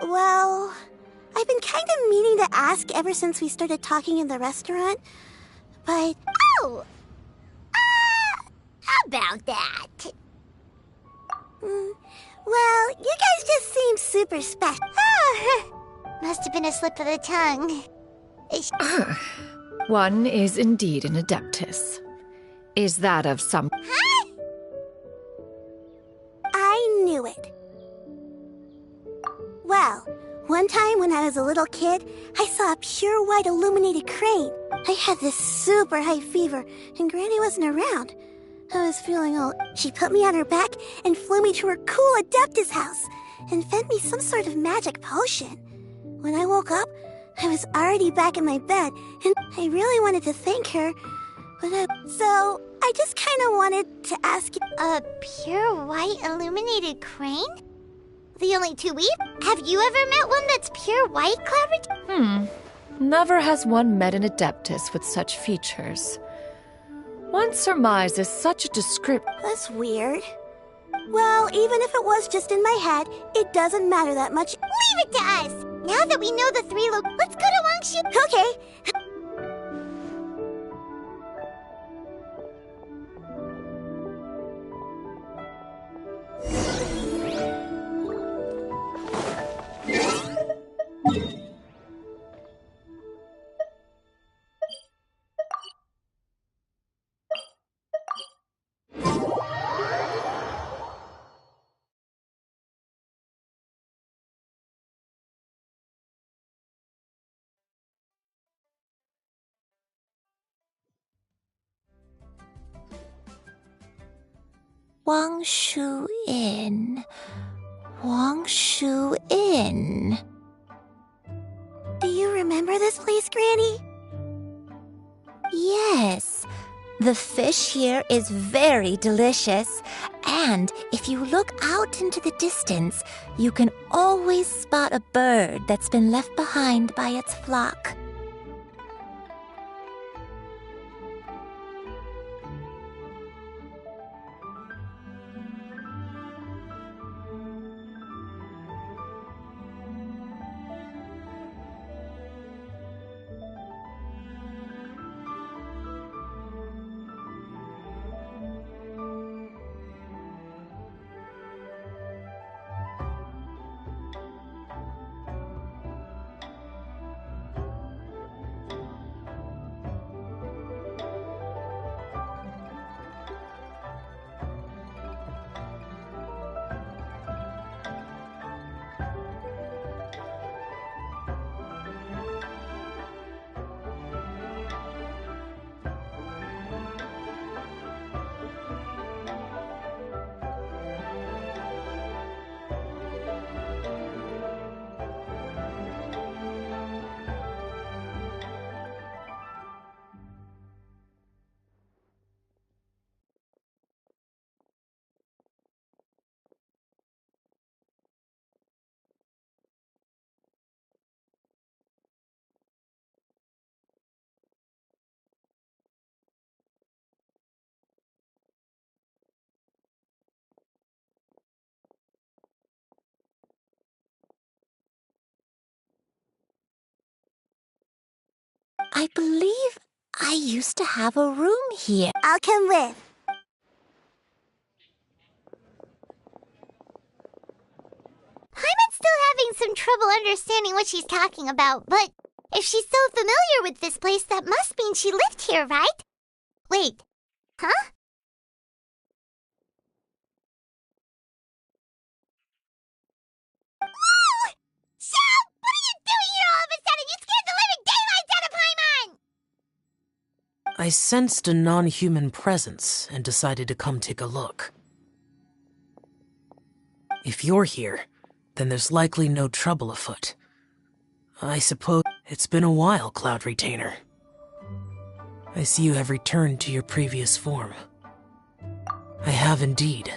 Well, I've been kind of meaning to ask ever since we started talking in the restaurant, but... Oh! How about that? Well, you guys just seem super special. Must have been a slip of the tongue. One is indeed an adeptus. Is that of some... Huh? I knew it. Well, one time when I was a little kid, I saw a pure white illuminated crane. I had this super high fever, and Granny wasn't around. I was feeling all... She put me on her back and flew me to her cool Adeptus house and fed me some sort of magic potion. When I woke up, I was already back in my bed, and I really wanted to thank her, but So, I just kind of wanted to ask you... A pure white illuminated crane? The only two we've... Have you ever met one that's pure white, Clover? Never has one met an adeptus with such features. One surmises such a description. That's weird. Well, even if it was just in my head, it doesn't matter that much. Leave it to us! Now that we know the three let's go to Wangshu. Okay. Wangshu Inn. Wangshu Inn. Do you remember this place, Granny? Yes. The fish here is very delicious, and if you look out into the distance, you can always spot a bird that's been left behind by its flock. I believe I used to have a room here. I'll come with. Paimon's still having some trouble understanding what she's talking about, but if she's so familiar with this place, that must mean she lived here, right? Wait, huh? Whoa! Shell! What are you doing here all of a sudden? You scared the living daylights out of Paimon! I sensed a non-human presence and decided to come take a look. If you're here, then there's likely no trouble afoot. I suppose it's been a while, Cloud Retainer. I see you have returned to your previous form. I have indeed.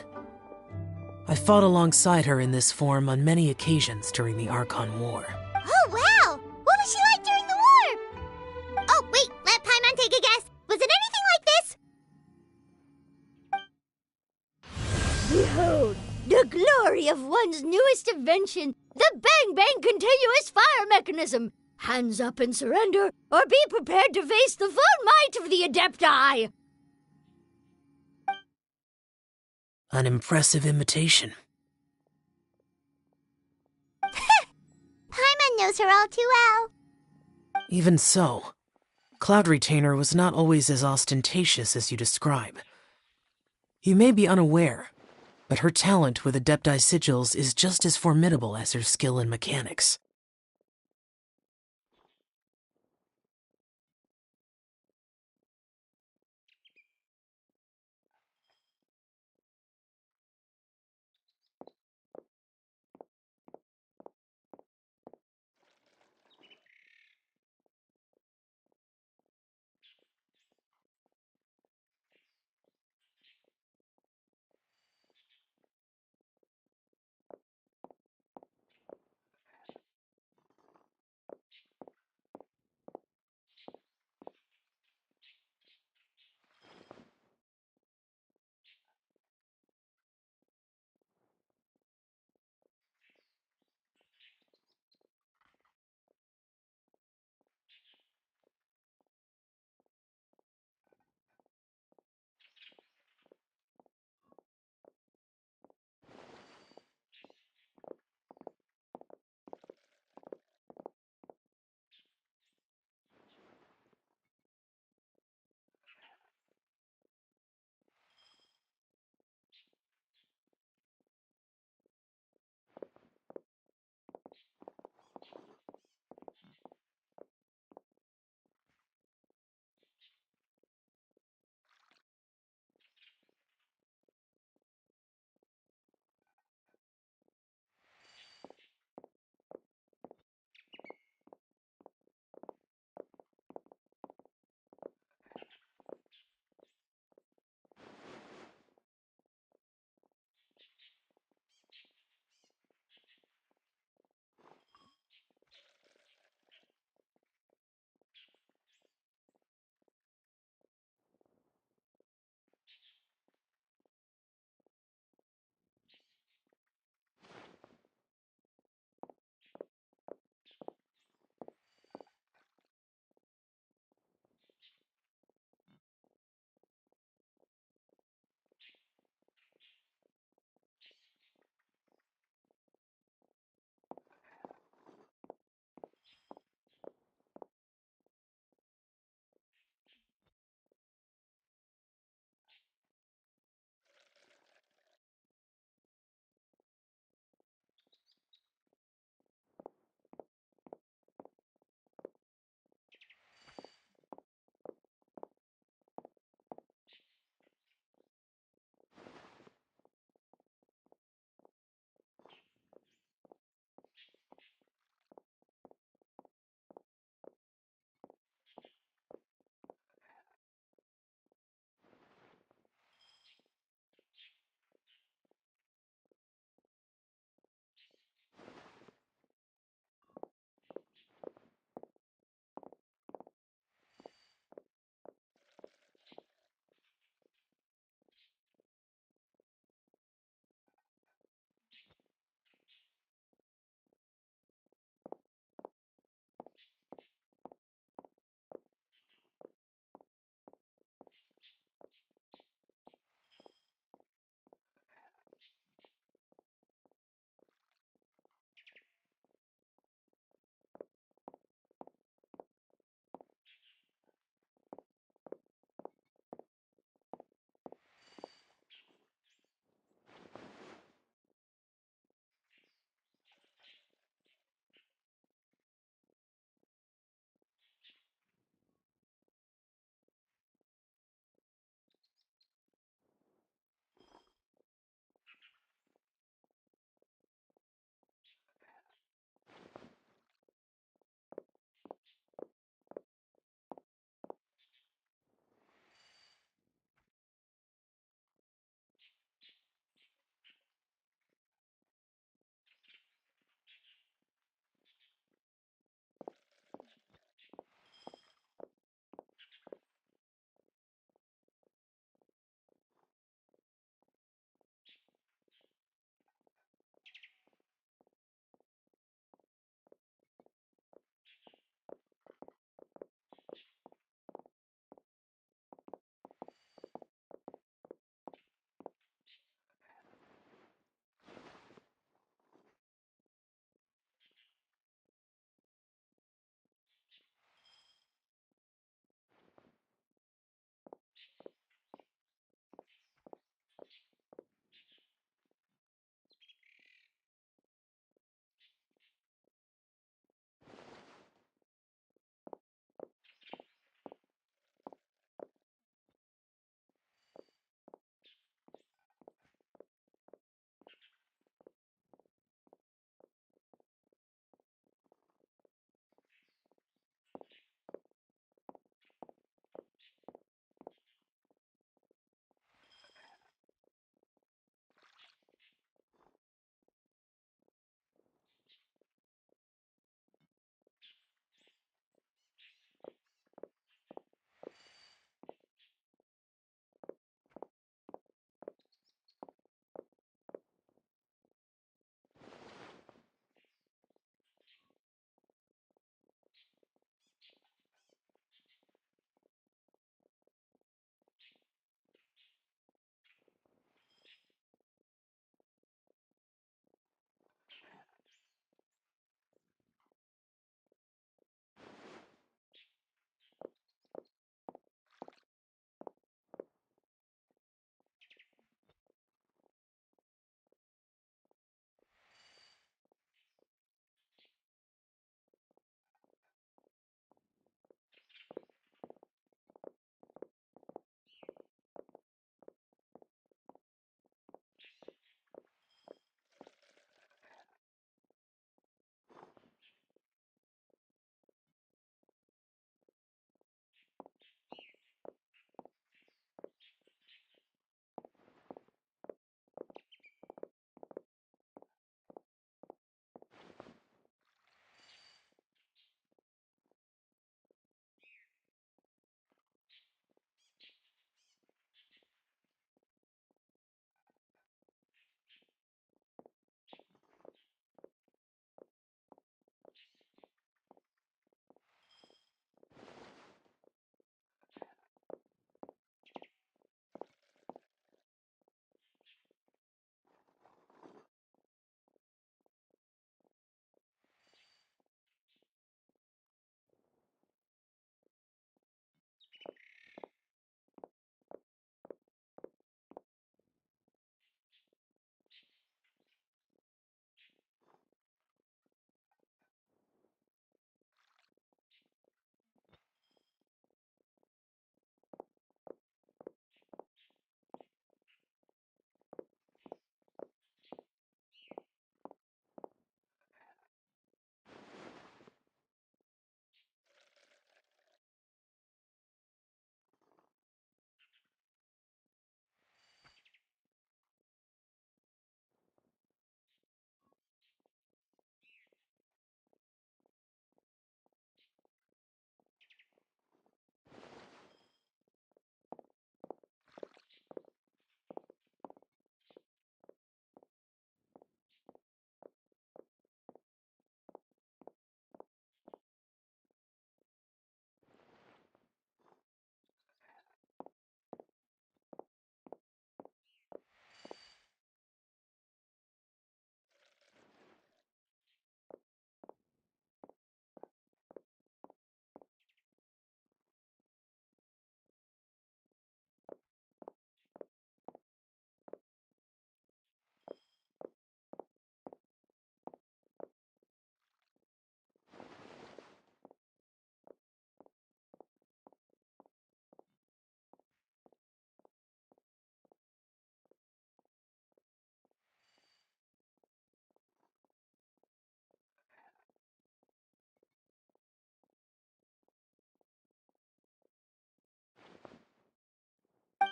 I fought alongside her in this form on many occasions during the Archon War. Oh, wow! What was she like during the war? Oh, wait, let Paimon take a guess. Was it anything like this? Behold, the glory of one's newest invention, the Bang Bang Continuous Fire Mechanism. Hands up and surrender, or be prepared to face the full might of the Adepti. An impressive imitation. Paimon knows her all too well. Even so, Cloud Retainer was not always as ostentatious as you describe. You may be unaware, but her talent with Adepti sigils is just as formidable as her skill in mechanics.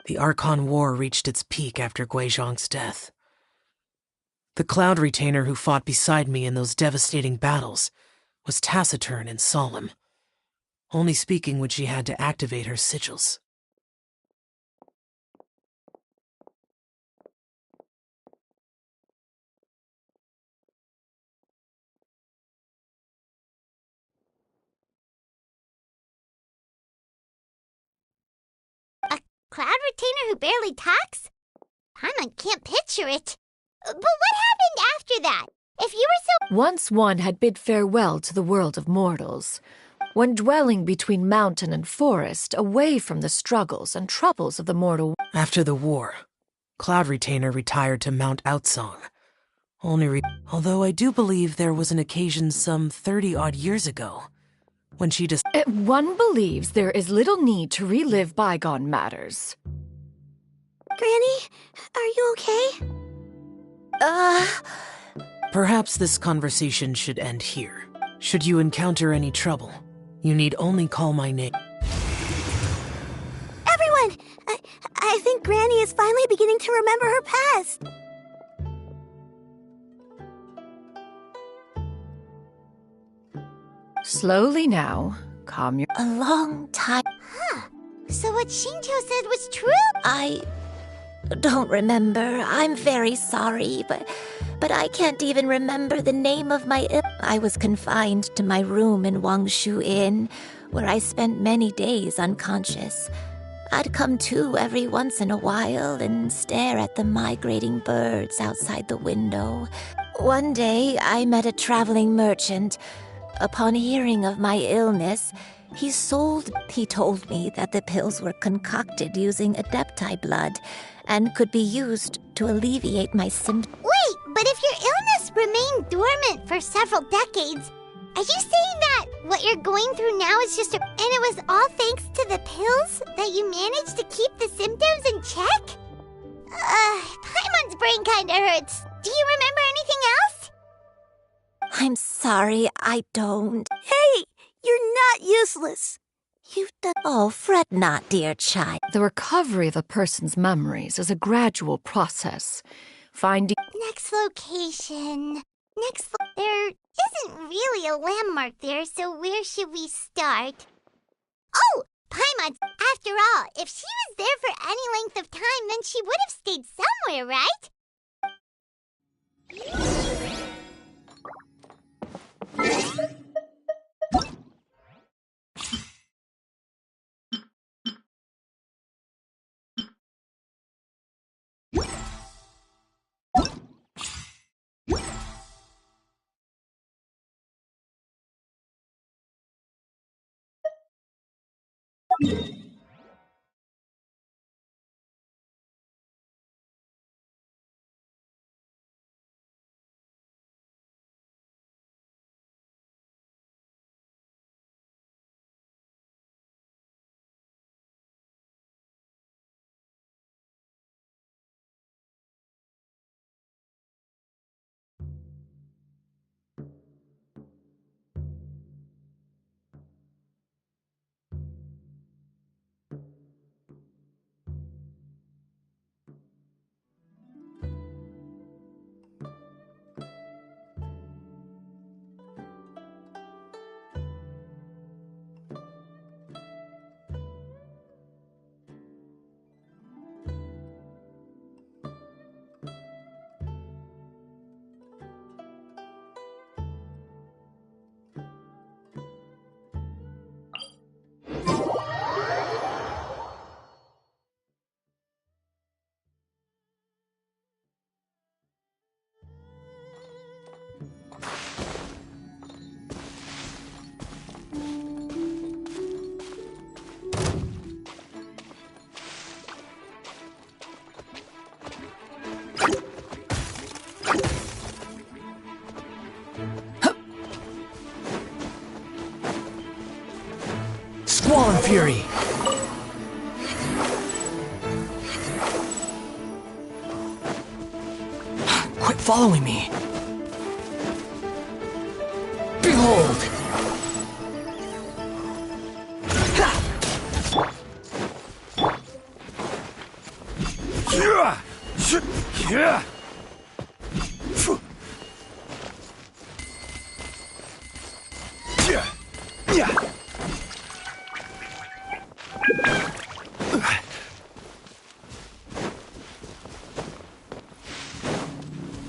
The Archon War reached its peak after Guizhong's death. The Cloud Retainer who fought beside me in those devastating battles was taciturn and solemn, only speaking when she had to activate her sigils. A Cloud Retainer who barely talks? Paimon can't picture it. But what happened after that? If you were so— Once one had bid farewell to the world of mortals, when dwelling between mountain and forest, away from the struggles and troubles of the mortal. After the war, Cloud Retainer retired to Mount Outsong. Although I do believe there was an occasion some 30-odd years ago, when she just— One believes there is little need to relive bygone matters. Granny, are you okay? Perhaps this conversation should end here. Should you encounter any trouble, you need only call my name. Everyone! I think Granny is finally beginning to remember her past. Slowly now, calm your— A long time. Huh. So what Shinjo said was true? I don't remember. I'm very sorry, but I can't even remember the name of my I was confined to my room in Wangshu Inn, where I spent many days unconscious. I'd come to every once in a while and stare at the migrating birds outside the window. One day, I met a traveling merchant. Upon hearing of my illness, he told me that the pills were concocted using Adepti blood and could be used to alleviate my symptoms. Wait, but if your illness remained dormant for several decades, are you saying that what you're going through now is just and it was all thanks to the pills that you managed to keep the symptoms in check? Paimon's brain kinda hurts. Do you remember anything else? I'm sorry, I don't. Hey, you're not useless. You've done— Oh, fret not, dear child. The recovery of a person's memories is a gradual process. Finding— Next location. There isn't really a landmark there, so where should we start? Oh, Paimon, after all, if she was there for any length of time, then she would have stayed somewhere, right? Squall Fury! Quit following me! Behold!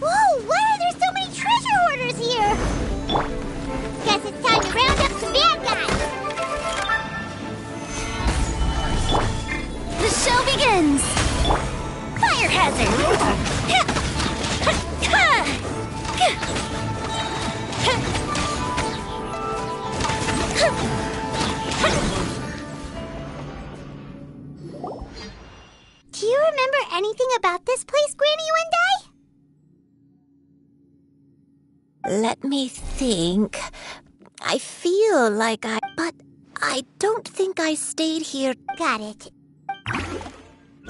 Whoa, why are there so many treasure hoarders here? Guess it's time to round up some bad guys. The show begins! Fire hazard! Do you remember anything about this place, Granny One Let me think. I feel like but I don't think I stayed here. Got it.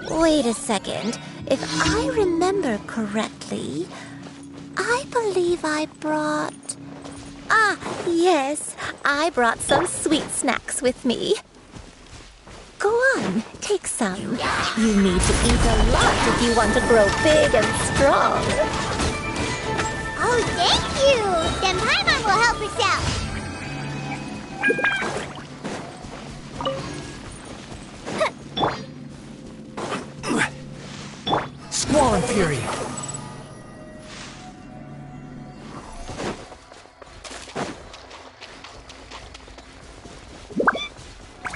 Wait a second. If I remember correctly, I believe I brought... Ah, yes. I brought some sweet snacks with me. Go on, take some. You need to eat a lot if you want to grow big and strong. Oh, thank you! Then Paimon will help herself. Squall and Fury.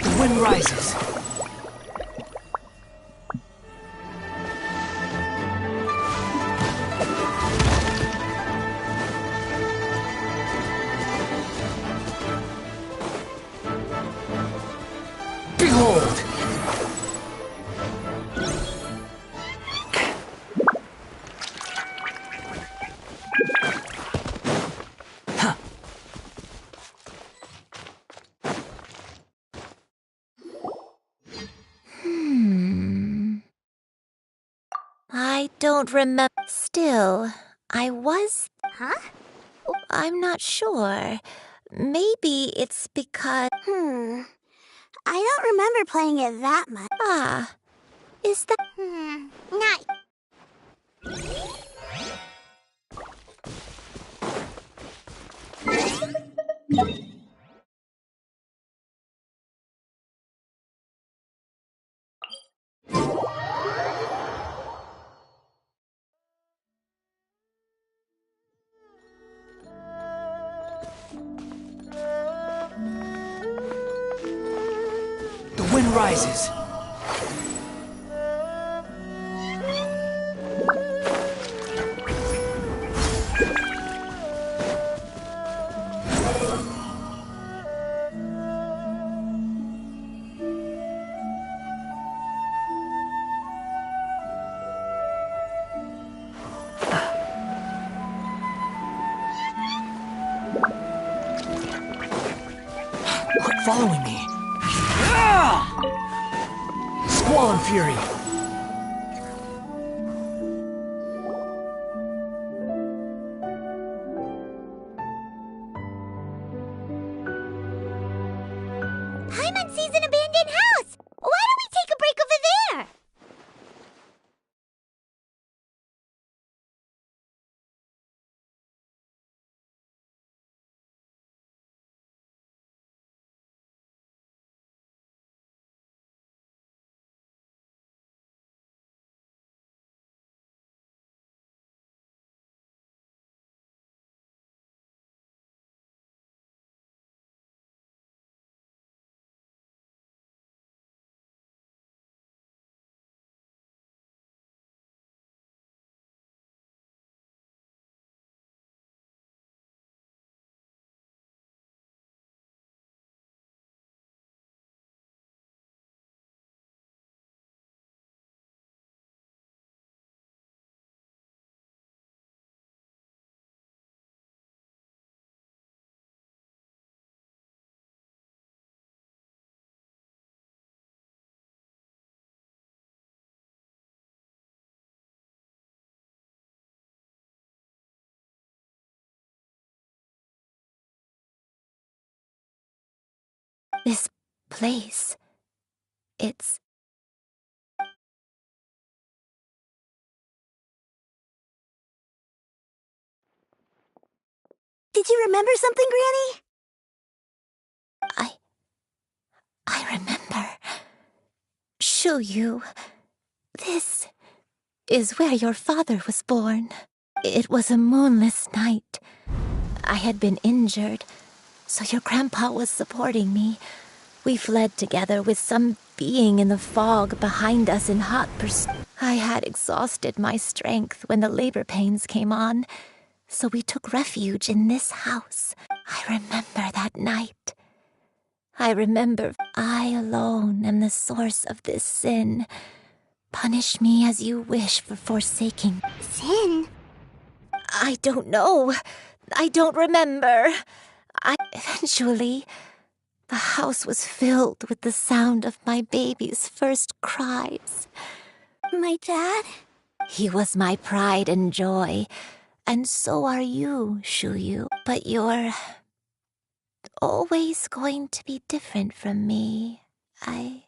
The wind rises. Behold! I don't remember. Still, I was... Huh? I'm not sure. Maybe it's because... I don't remember playing it that much. Ah, is that... Not... The wind rises. Quit following me. Squall and Fury. Paimon sees an abandoned house! Why don't we take a break over there? This place... It's... Did you remember something, Granny? I remember. Shuyu, this is where your father was born. It was a moonless night. I had been injured, so your grandpa was supporting me. We fled together with some being in the fog behind us in hot pursuit. I had exhausted my strength when the labor pains came on, so we took refuge in this house. I remember that night. I remember I alone am the source of this sin. Punish me as you wish for forsaking. Sin? I don't know. I don't remember. Eventually, the house was filled with the sound of my baby's first cries. My dad? He was my pride and joy, and so are you, Shuyu. But you're always going to be different from me. I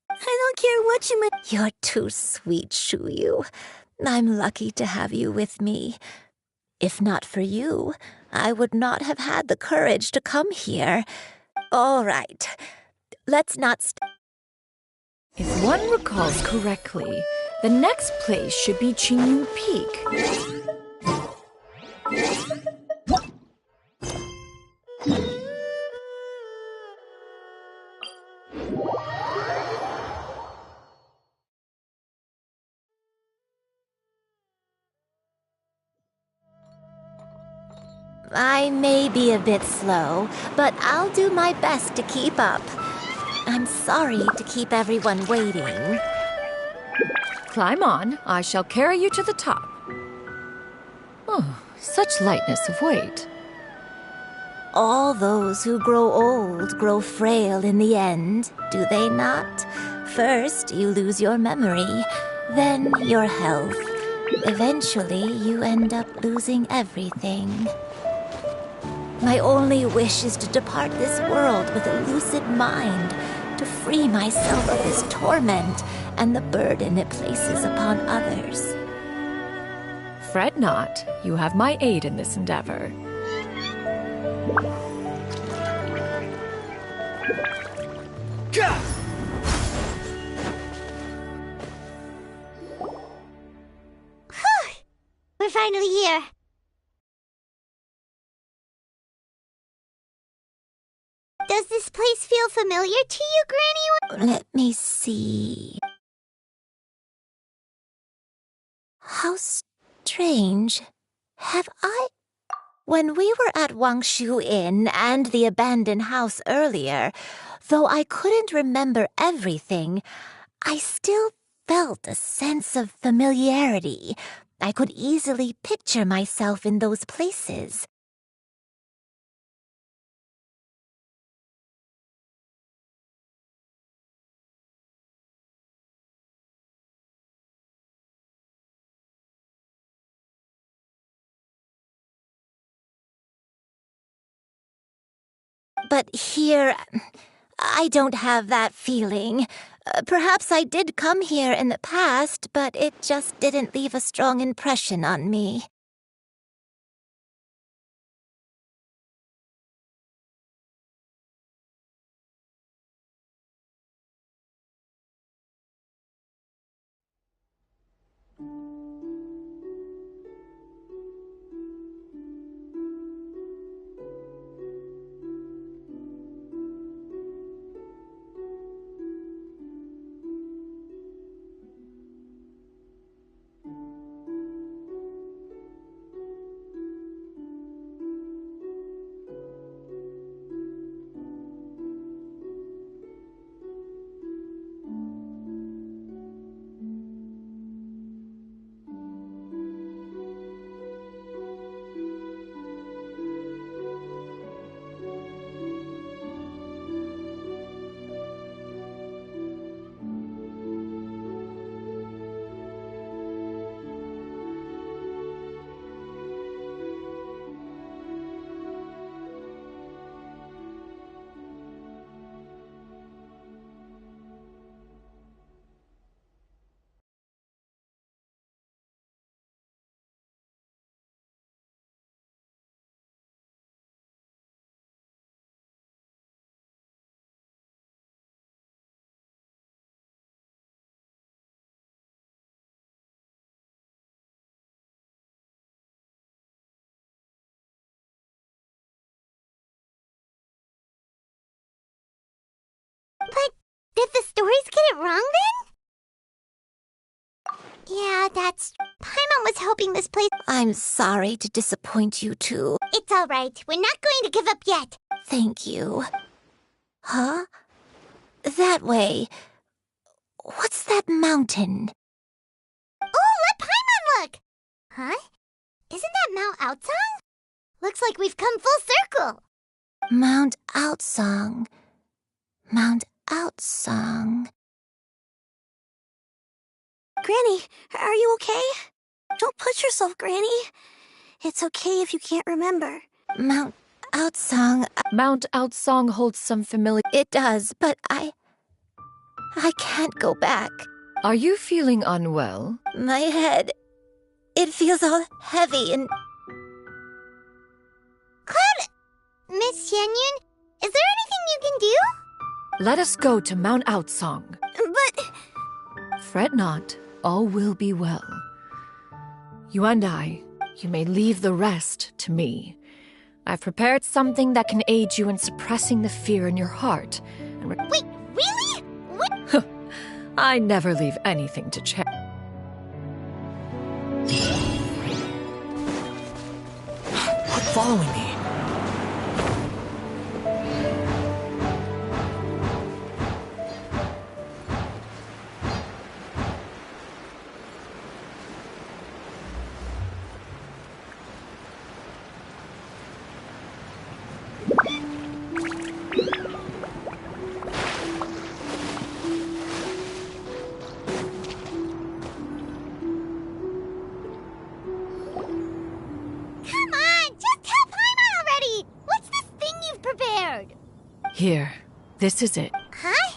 don't care what you may— You're too sweet, Shuyu. I'm lucky to have you with me. If not for you, I would not have had the courage to come here. All right, let's not If one recalls correctly, the next place should be Qingyu Peak. I may be a bit slow, but I'll do my best to keep up. I'm sorry to keep everyone waiting. Climb on. I shall carry you to the top. Oh, such lightness of weight. All those who grow old grow frail in the end, do they not? First, you lose your memory, then your health. Eventually, you end up losing everything. My only wish is to depart this world with a lucid mind, to free myself of this torment and the burden it places upon others. Fret not. You have my aid in this endeavor. We're finally here. Does this place feel familiar to you, Granny? Let me see. How strange. Have I... When we were at Wangshu Inn and the abandoned house earlier, though I couldn't remember everything, I still felt a sense of familiarity. I could easily picture myself in those places. But here, I don't have that feeling. Perhaps I did come here in the past, but it just didn't leave a strong impression on me. Did the stories get it wrong then? Yeah, that's... Paimon was hoping this place... I'm sorry to disappoint you too. It's alright. We're not going to give up yet. Thank you. Huh? That way. What's that mountain? Oh, let Paimon look! Huh? Isn't that Mount Outsong? Looks like we've come full circle. Mount Outsong. Mount Outsong. Granny, are you okay? Don't push yourself, Granny. It's okay if you can't remember. Mount Outsong. Mount Outsong holds some familiar... It does, but I can't go back. Are you feeling unwell? My head. It feels all heavy and... Cloud... Miss Xianyun, is there anything you can do? Let us go to Mount Outsong. But... Fret not, all will be well. You and I, you may leave the rest to me. I've prepared something that can aid you in suppressing the fear in your heart. And Wait, really? What? I never leave anything to chance. Quit following me. Here, this is it. Huh?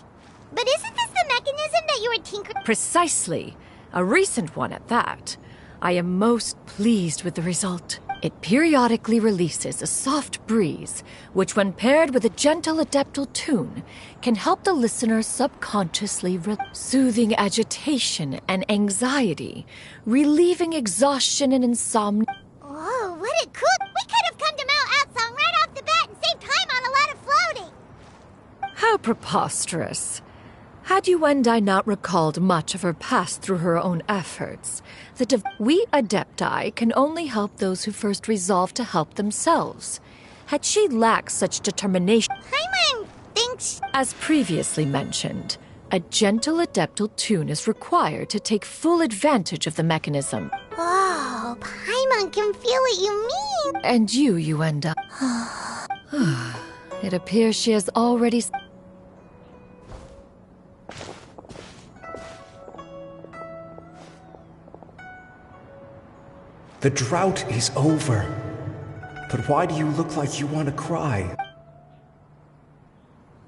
But isn't this the mechanism that you were tinkering? Precisely. A recent one at that. I am most pleased with the result. It periodically releases a soft breeze, which when paired with a gentle adeptal tune, can help the listener subconsciously soothing agitation and anxiety, relieving exhaustion and insomnia. Whoa, what a cool... We could have come to Mount Outsong right off the bat and saved time on a lot of floating. How preposterous. Had you and I not recalled much of her past through her own efforts, we Adepti can only help those who first resolve to help themselves. Had she lacked such determination... Paimon thinks... As previously mentioned, a gentle adeptal tune is required to take full advantage of the mechanism. Whoa, Paimon can feel what you mean. And you and I... It appears she has already... The drought is over. But why do you look like you want to cry?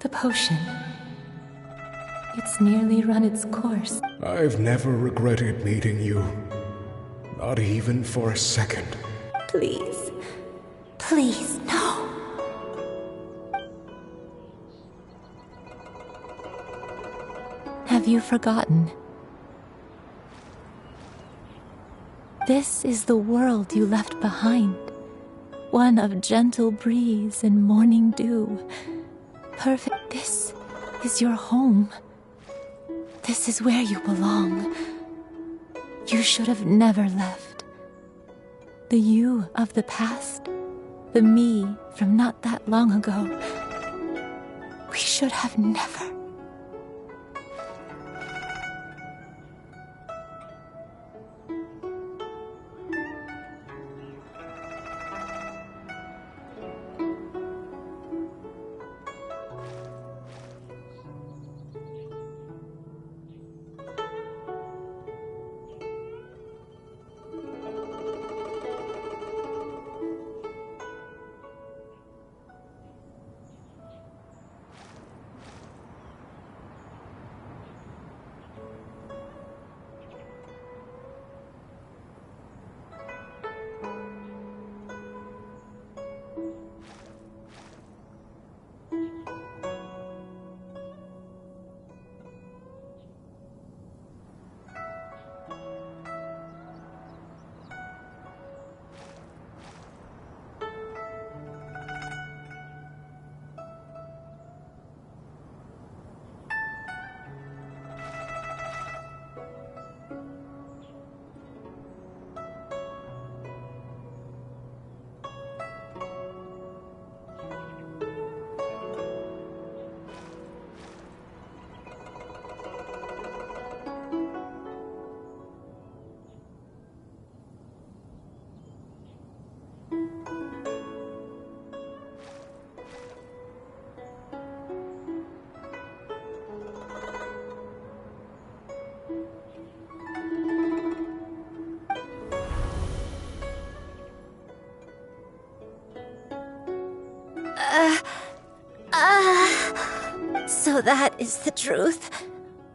The potion. It's nearly run its course. I've never regretted meeting you. Not even for a second. Please. Please, no. Have you forgotten? This is the world you left behind. One of gentle breeze and morning dew. Perfect. This is your home. This is where you belong. You should have never left. The you of the past, the me from not that long ago. We should have never. So that is the truth.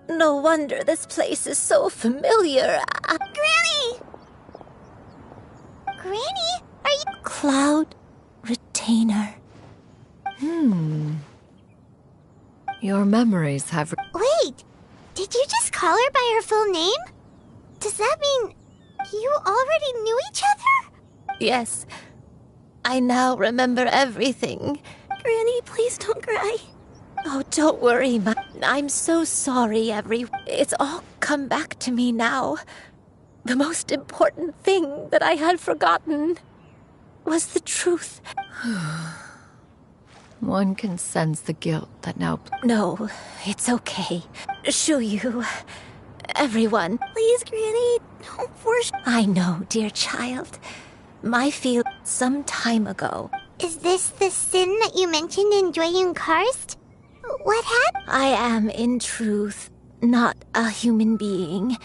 No wonder this place is so familiar. Granny! Granny, are you... Cloud Retainer. Your memories have... Wait, did you just call her by her full name? Does that mean you already knew each other? Yes. I now remember everything. Granny, please don't cry. Oh, don't worry, I'm so sorry, It's all come back to me now. The most important thing that I had forgotten was the truth. One can sense the guilt that now... No, it's okay. Shuyu, everyone. Please, Granny, don't force... I know, dear child. My feel some time ago. Is this the sin that you mentioned in Dwayun Karst? What happened? I am, in truth, not a human being.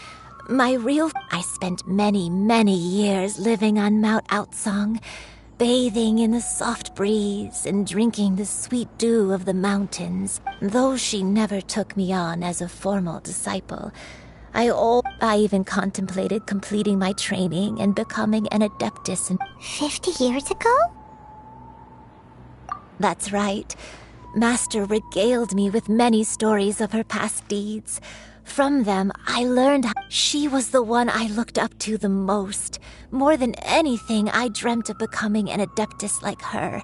My real... I spent many, many years living on Mount Outsong, bathing in the soft breeze and drinking the sweet dew of the mountains. Though she never took me on as a formal disciple, I even contemplated completing my training and becoming an adeptus. 50 years ago? That's right. Master regaled me with many stories of her past deeds. From them, I learned she was the one I looked up to the most. More than anything, I dreamt of becoming an adeptus like her.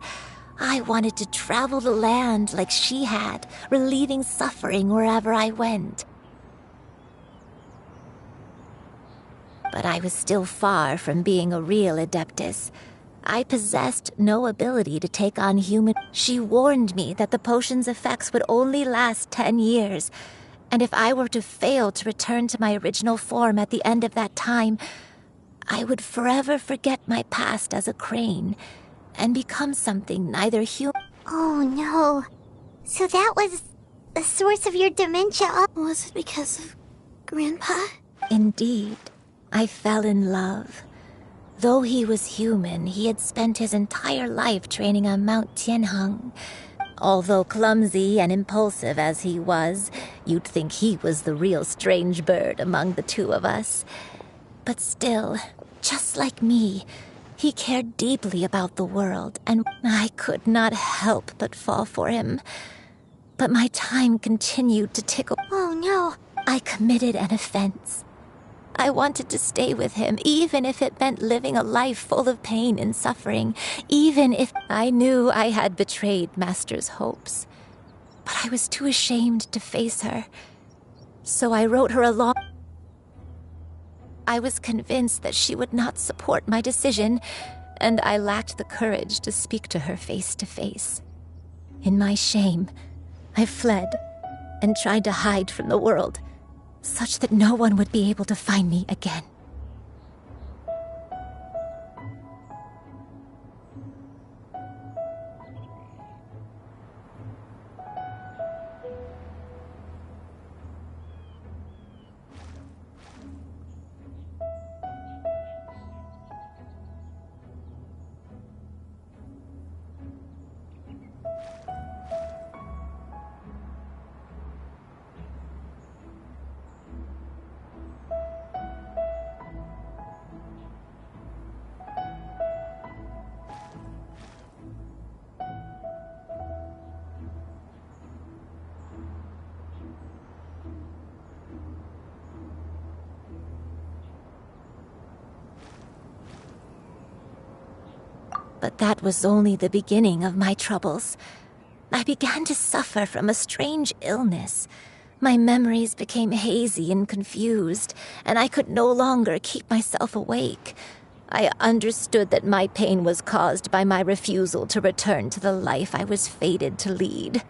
I wanted to travel the land like she had, relieving suffering wherever I went. But I was still far from being a real adeptus. I possessed no ability to take on human... She warned me that the potion's effects would only last 10 years, and if I were to fail to return to my original form at the end of that time, I would forever forget my past as a crane, and become something neither human... Oh no. So that was the source of your dementia? Was it because of Grandpa? Indeed. I fell in love. Though he was human, he had spent his entire life training on Mount Tianheng. Although clumsy and impulsive as he was, you'd think he was the real strange bird among the two of us. But still, just like me, he cared deeply about the world, and I could not help but fall for him. But my time continued to tick. Oh no. I committed an offense. I wanted to stay with him, even if it meant living a life full of pain and suffering, even if I knew I had betrayed Master's hopes. But I was too ashamed to face her. So I wrote her a long... I was convinced that she would not support my decision, and I lacked the courage to speak to her face to face. In my shame, I fled and tried to hide from the world, such that no one would be able to find me again. But that was only the beginning of my troubles. I began to suffer from a strange illness. My memories became hazy and confused, and I could no longer keep myself awake. I understood that my pain was caused by my refusal to return to the life I was fated to lead.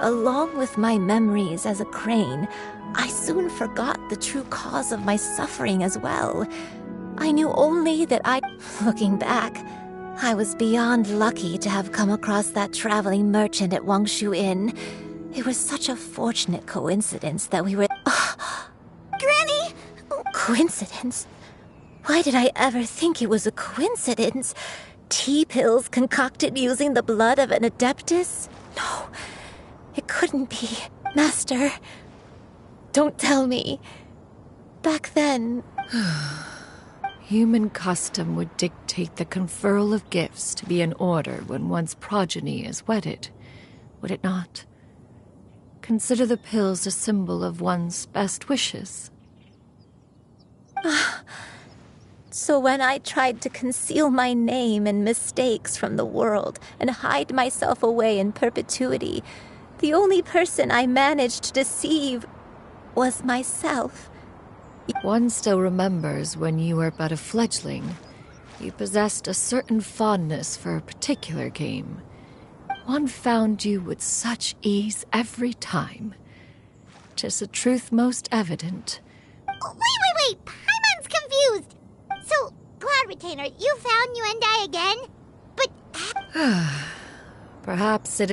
along with my memories as a crane, I soon forgot the true cause of my suffering as well. I knew only that looking back, I was beyond lucky to have come across that traveling merchant at Wangshu Inn. It was such a fortunate coincidence that we were... Granny! Coincidence? Why did I ever think it was a coincidence? Tea pills concocted using the blood of an adeptus? No, it couldn't be. Master, don't tell me. Back then... Human custom would dictate the conferral of gifts to be in order when one's progeny is wedded, would it not? Consider the pills a symbol of one's best wishes. So when I tried to conceal my name and mistakes from the world and hide myself away in perpetuity, the only person I managed to deceive was myself. One still remembers when you were but a fledgling. You possessed a certain fondness for a particular game. One found you with such ease every time. 'Tis a truth most evident. Wait! Paimon's confused! So, Cloud Retainer, you found Yuendai again? But... Perhaps it...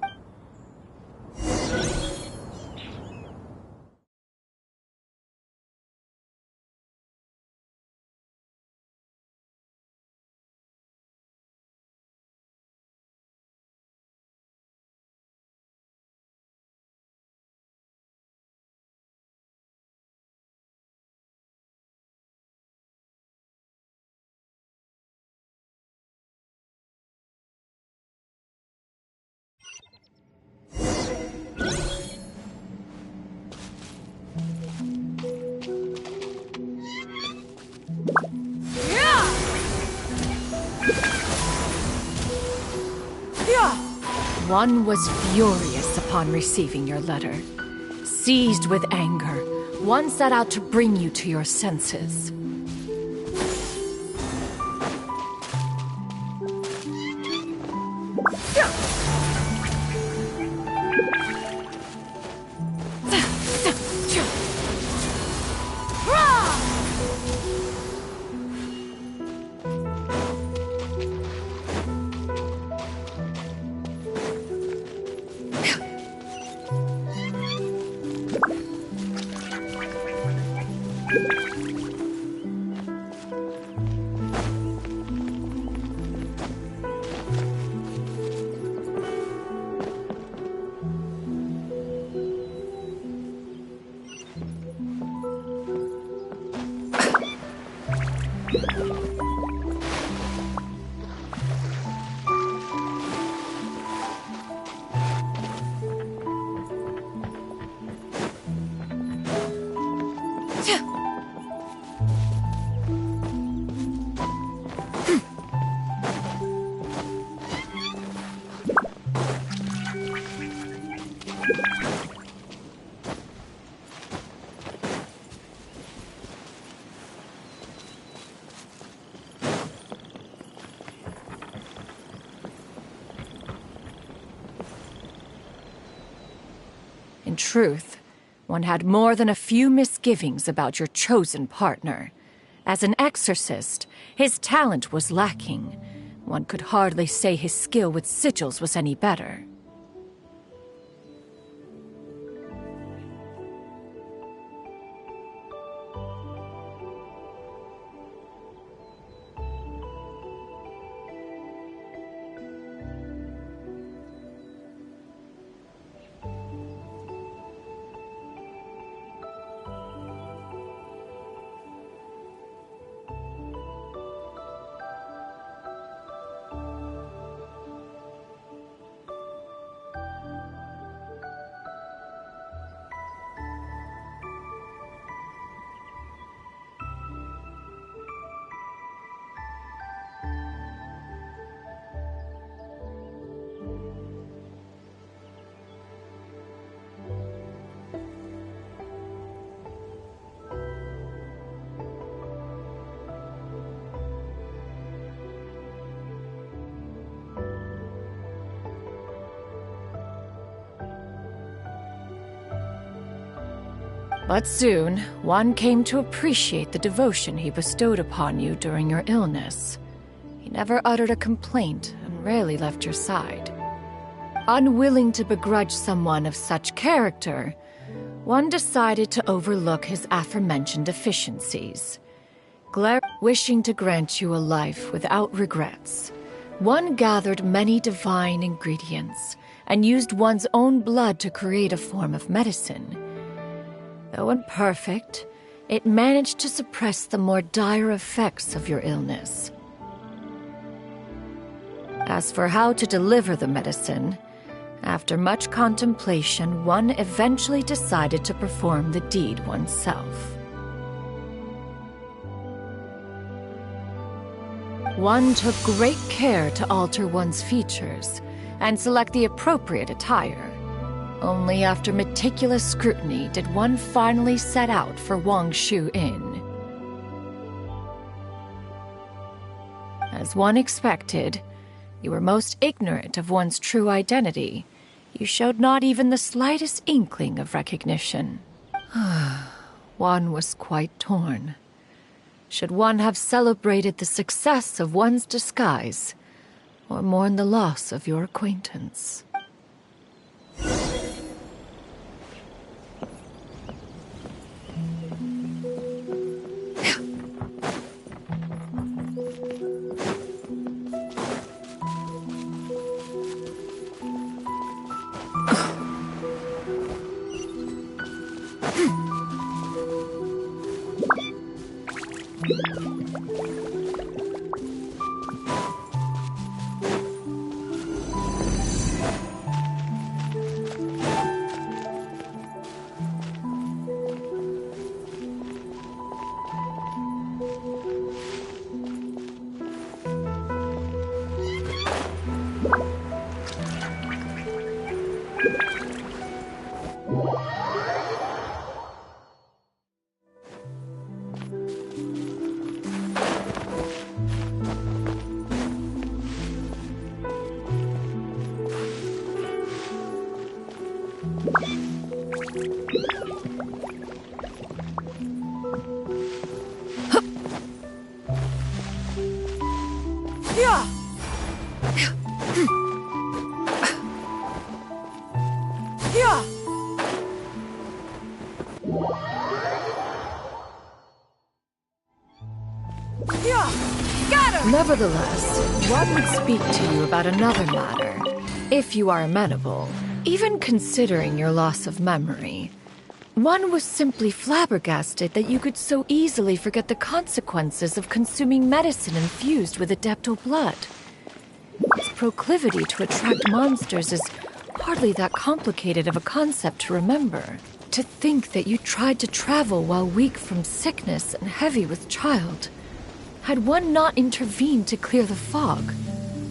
One was furious upon receiving your letter. Seized with anger, one set out to bring you to your senses. In truth, one had more than a few misgivings about your chosen partner. As an exorcist, his talent was lacking. One could hardly say his skill with sigils was any better. But soon, one came to appreciate the devotion he bestowed upon you during your illness. He never uttered a complaint and rarely left your side. Unwilling to begrudge someone of such character, one decided to overlook his aforementioned deficiencies. Wishing to grant you a life without regrets, one gathered many divine ingredients and used one's own blood to create a form of medicine. Though imperfect, it managed to suppress the more dire effects of your illness. As for how to deliver the medicine, after much contemplation, one eventually decided to perform the deed oneself. One took great care to alter one's features and select the appropriate attire. Only after meticulous scrutiny did one finally set out for Wangshu Inn. As one expected, you were most ignorant of one's true identity. You showed not even the slightest inkling of recognition. One was quite torn. Should one have celebrated the success of one's disguise, or mourn the loss of your acquaintance? Nevertheless, one would speak to you about another matter, if you are amenable. Even considering your loss of memory, one was simply flabbergasted that you could so easily forget the consequences of consuming medicine infused with Adeptal blood. Its proclivity to attract monsters is hardly that complicated of a concept to remember. To think that you tried to travel while weak from sickness and heavy with child. Had one not intervened to clear the fog,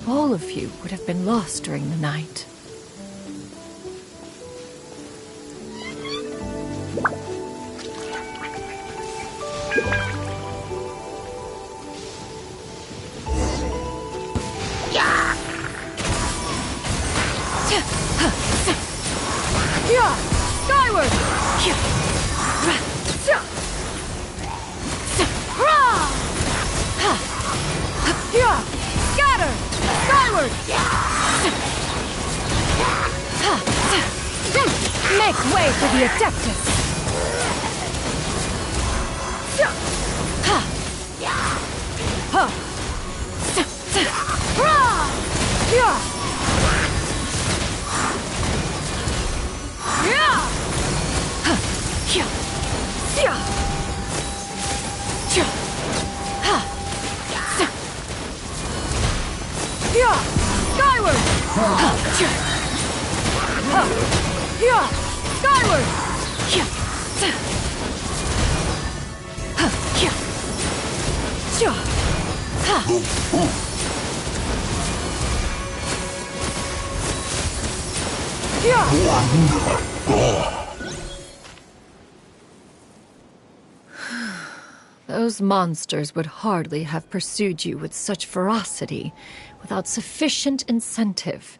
all of you would have been lost during the night. Skyward! Scatter! Skyward! Make way for the Adeptus! Skyward! Skyward! Those monsters would hardly have pursued you with such ferocity without sufficient incentive.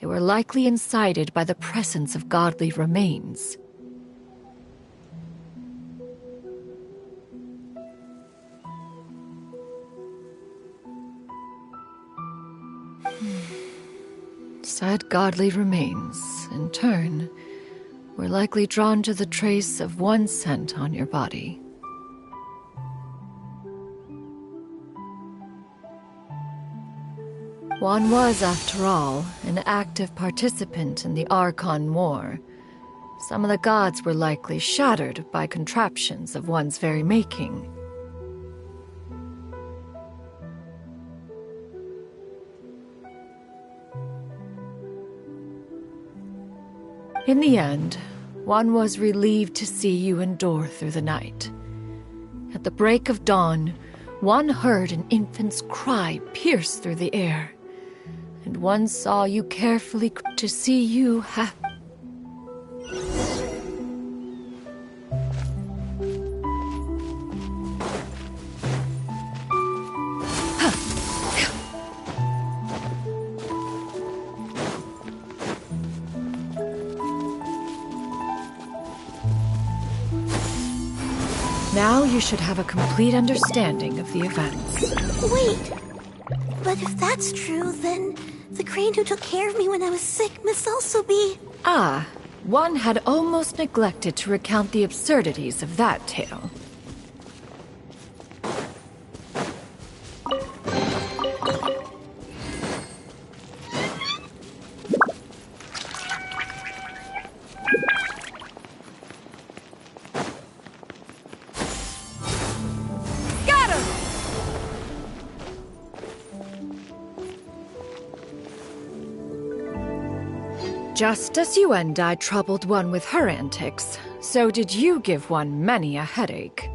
They were likely incited by the presence of godly remains. Said godly remains, in turn, were likely drawn to the trace of one scent on your body. One was, after all, an active participant in the Archon War. Some of the gods were likely shattered by contraptions of one's very making. In the end, one was relieved to see you endure through the night. At the break of dawn, one heard an infant's cry pierce through the air, and one saw you carefully to see you happy. Now you should have a complete understanding of the events. Wait! But if that's true, then the crane who took care of me when I was sick must also be... Ah, one had almost neglected to recount the absurdities of that tale. Just as you and I troubled one with her antics, so did you give one many a headache.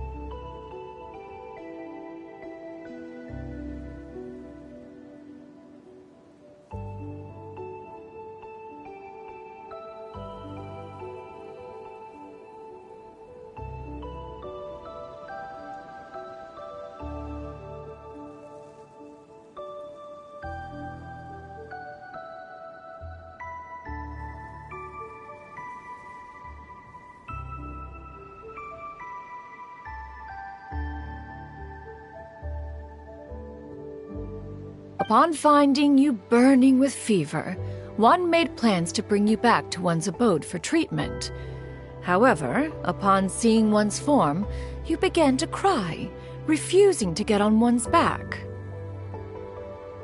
Upon finding you burning with fever, one made plans to bring you back to one's abode for treatment. However, upon seeing one's form, you began to cry, refusing to get on one's back.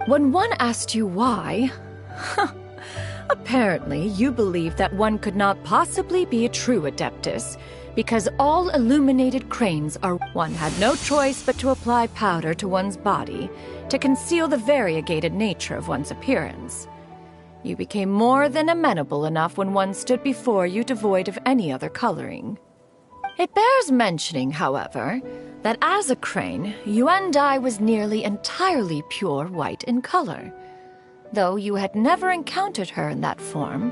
When one asked you why, apparently you believed that one could not possibly be a true Adeptus, because all illuminated cranes are... One had no choice but to apply powder to one's body to conceal the variegated nature of one's appearance. You became more than amenable enough when one stood before you devoid of any other coloring. It bears mentioning, however, that as a crane, Yuendai was nearly entirely pure white in color. Though you had never encountered her in that form,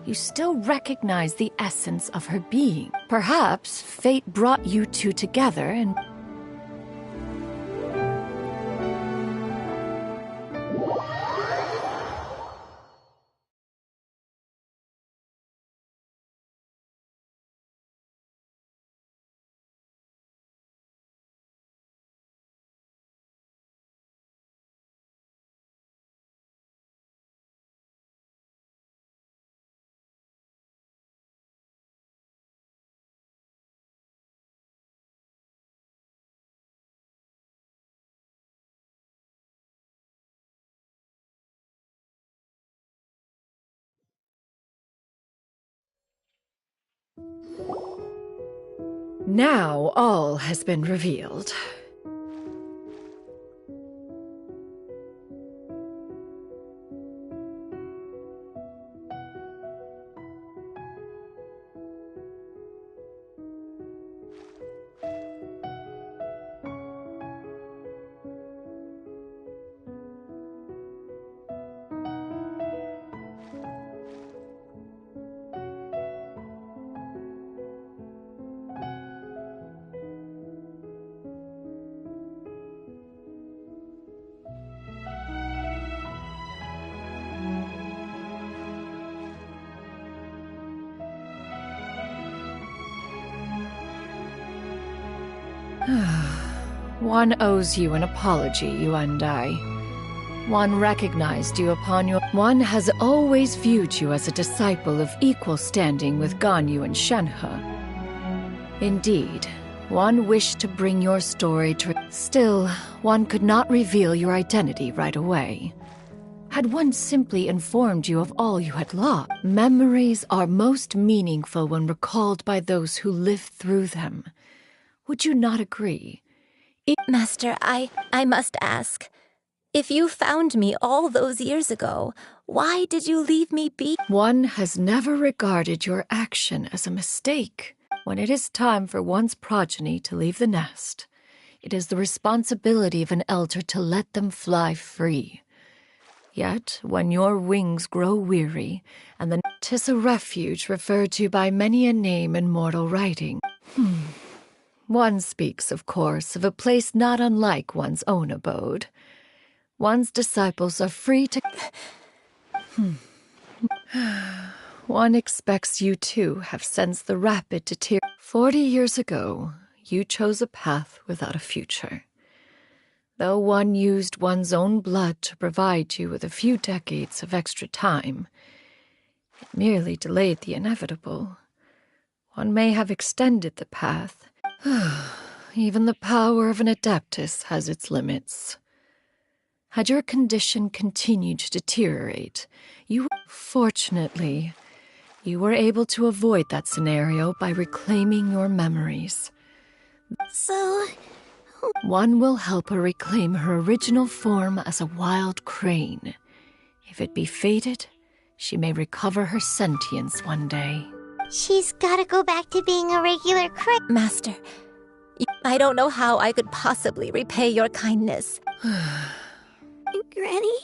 you still recognized the essence of her being. Perhaps fate brought you two together and... Now all has been revealed. One owes you an apology, Yuendai. One recognized you upon your... One has always viewed you as a disciple of equal standing with Ganyu and Shenhe. Indeed, one wished to bring your story to... Still, one could not reveal your identity right away. Had one simply informed you of all you had lost, memories are most meaningful when recalled by those who lived through them. Would you not agree? Master, I must ask. If you found me all those years ago, why did you leave me be? One has never regarded your action as a mistake. When it is time for one's progeny to leave the nest, it is the responsibility of an elder to let them fly free. Yet, when your wings grow weary, and the 'tis a refuge referred to by many a name in mortal writing. One speaks, of course, of a place not unlike one's own abode. One's disciples are free to... One expects you, too, have sensed the rapid deterioration. 40 years ago, you chose a path without a future. Though one used one's own blood to provide you with a few decades of extra time, it merely delayed the inevitable. One may have extended the path. Even the power of an adeptus has its limits. Had your condition continued to deteriorate, fortunately, you were able to avoid that scenario by reclaiming your memories. So... One will help her reclaim her original form as a wild crane. If it be fated, she may recover her sentience one day. She's gotta go back to being a regular crane. Master, I don't know how I could possibly repay your kindness. Granny?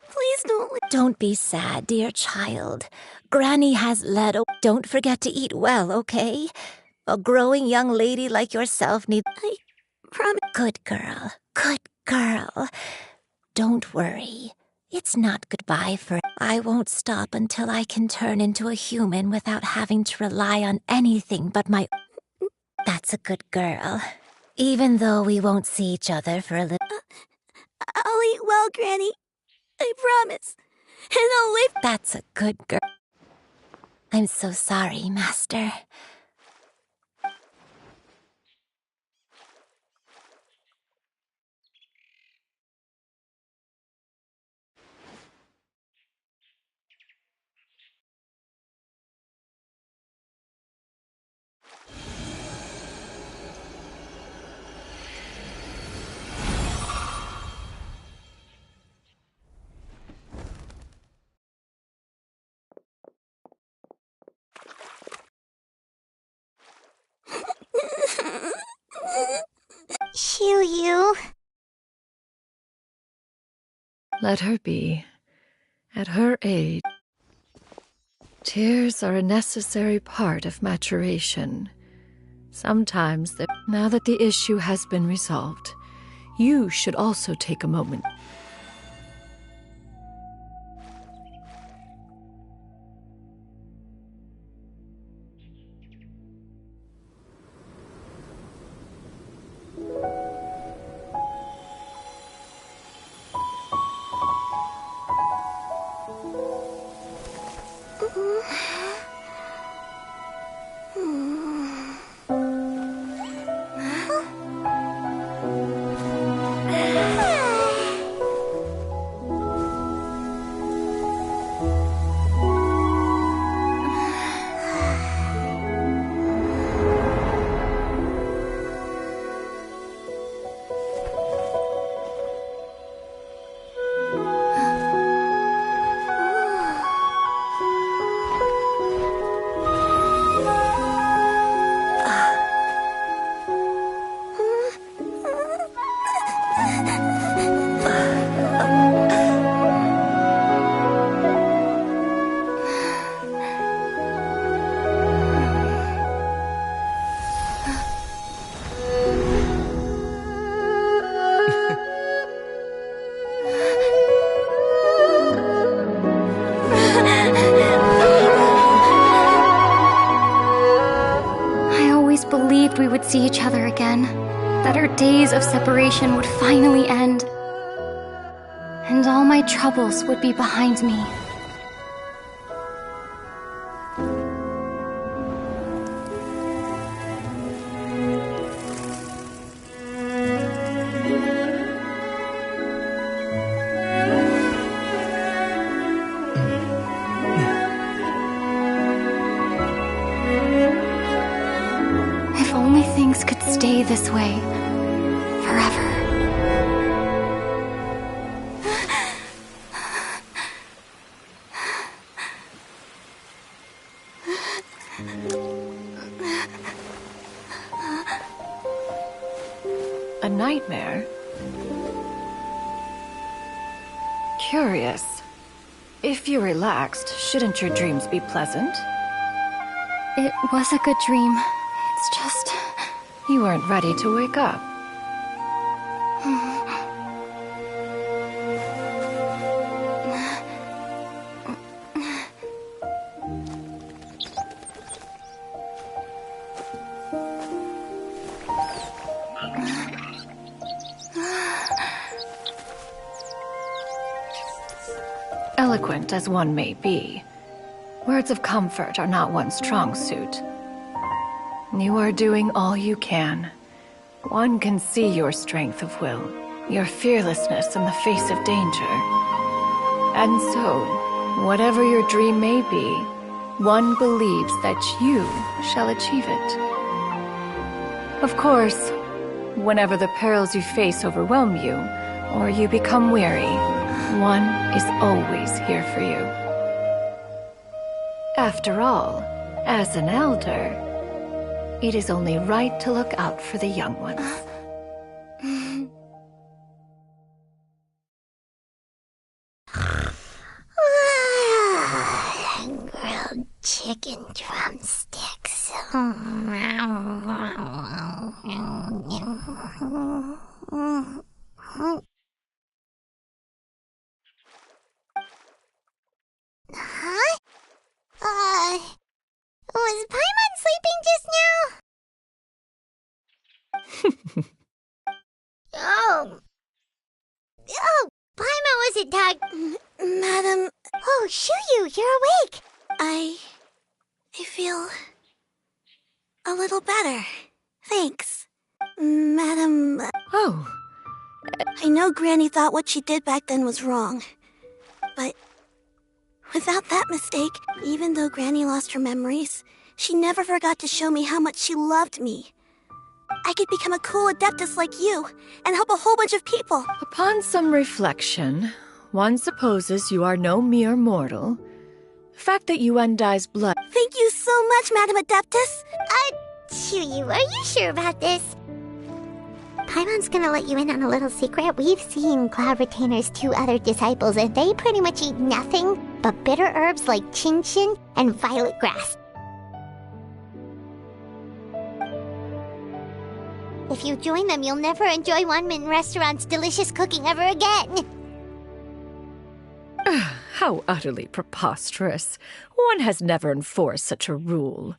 Please don't... Don't be sad, dear child. Granny has led a... Don't forget to eat well, okay? A growing young lady like yourself needs... I promise... Good girl. Good girl. Don't worry. It's not goodbye for... I won't stop until I can turn into a human without having to rely on anything but my... That's a good girl. Even though we won't see each other for a little... I'll eat well, Granny. I promise. And I'll live... That's a good girl. I'm so sorry, Master. Shoo-you. Let her be. At her age, tears are a necessary part of maturation. Sometimes, now that the issue has been resolved, you should also take a moment. We would see each other again, that our days of separation would finally end. my troubles would be behind me. If only things could stay this way forever. A nightmare? Curious. If you're relaxed, shouldn't your dreams be pleasant? It was a good dream. It's just... You weren't ready to wake up. Eloquent as one may be, words of comfort are not one's strong suit. You are doing all you can. One can see your strength of will, your fearlessness in the face of danger. And so, whatever your dream may be, one believes that you shall achieve it. Of course, whenever the perils you face overwhelm you, or you become weary, one is always here for you. After all, as an elder, it is only right to look out for the young ones. Grilled chicken drumsticks. Huh? Was Paimon sleeping just now? Oh, Paimon wasn't talking. Madam... Oh, Shuyu, you're awake. I feel... a little better. Thanks. Madam... Oh. I know Granny thought what she did back then was wrong. But... without that mistake, even though Granny lost her memories, she never forgot to show me how much she loved me. I could become a cool adeptus like you, and help a whole bunch of people. Upon some reflection, one supposes you are no mere mortal. The fact that you Undy's blood... Thank you so much, Madam Adeptus! Shuyu, are you sure about this? Paimon's gonna let you in on a little secret. We've seen Cloud Retainer's 2 other disciples, and they pretty much eat nothing but bitter herbs like Genshin and violet grass. If you join them, you'll never enjoy Wanmin Restaurant's delicious cooking ever again. How utterly preposterous. One has never enforced such a rule.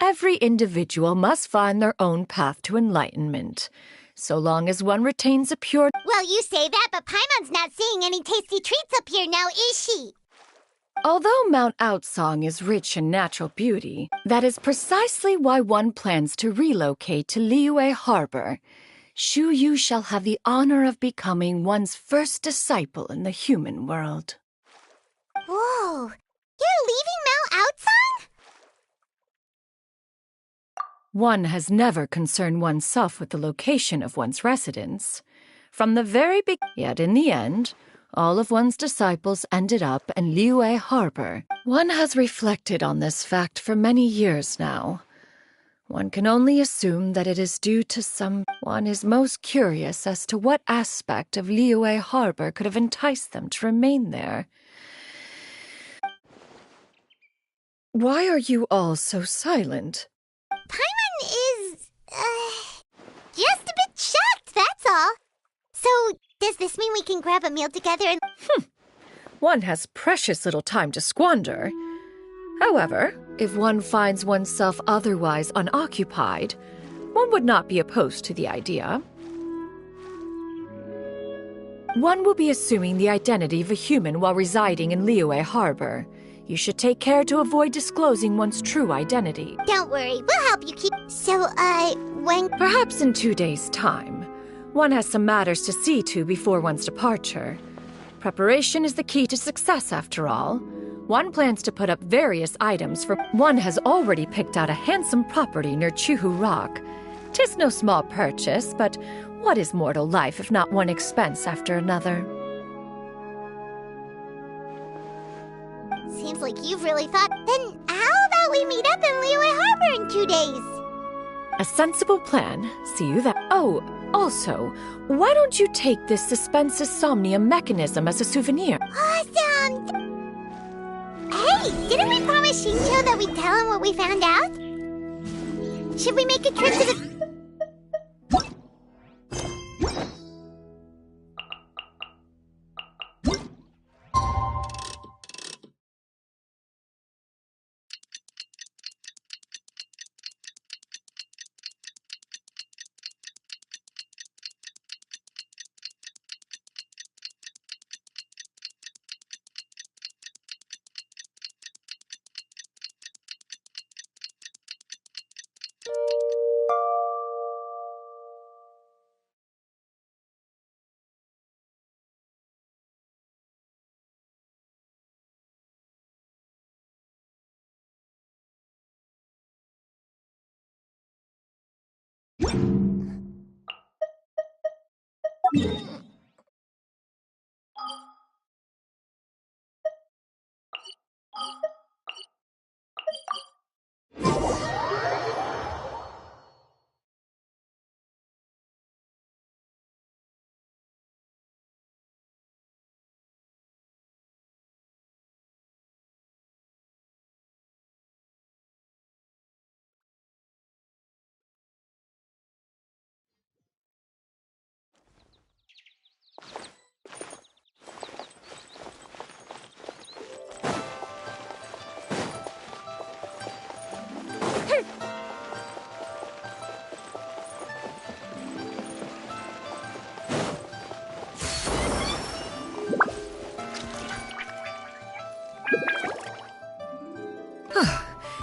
Every individual must find their own path to enlightenment, so long as one retains a pure... Well, you say that, but Paimon's not seeing any tasty treats up here now, is she? Although Mount Outsong is rich in natural beauty, that is precisely why one plans to relocate to Liyue Harbor. Shuyu shall have the honor of becoming one's first disciple in the human world. Whoa! You're leaving Mount Outsong? One has never concerned oneself with the location of one's residence. From the very beginning, yet in the end, all of one's disciples ended up in Liyue Harbor. One has reflected on this fact for many years now. One can only assume that it is due to some... One is most curious as to what aspect of Liyue Harbor could have enticed them to remain there. Why are you all so silent? Paimon is... just a bit shocked, that's all. So, does this mean we can grab a meal together and... One has precious little time to squander. However, if one finds oneself otherwise unoccupied, one would not be opposed to the idea. One will be assuming the identity of a human while residing in Liyue Harbor. You should take care to avoid disclosing one's true identity. Don't worry, we'll help you keep... So, when... Perhaps in 2 days' time. One has some matters to see to before one's departure. Preparation is the key to success, after all. One plans to put up various items for... One has already picked out a handsome property near Chuhu Rock. 'Tis no small purchase, but what is mortal life if not one expense after another? Seems like you've really thought... Then how about we meet up in Liyue Harbor in 2 days? A sensible plan. See you then. Oh, also, why don't you take this suspense somnium mechanism as a souvenir? Awesome! Hey, didn't we promise Shincho that we'd tell him what we found out? Should we make a trip to the...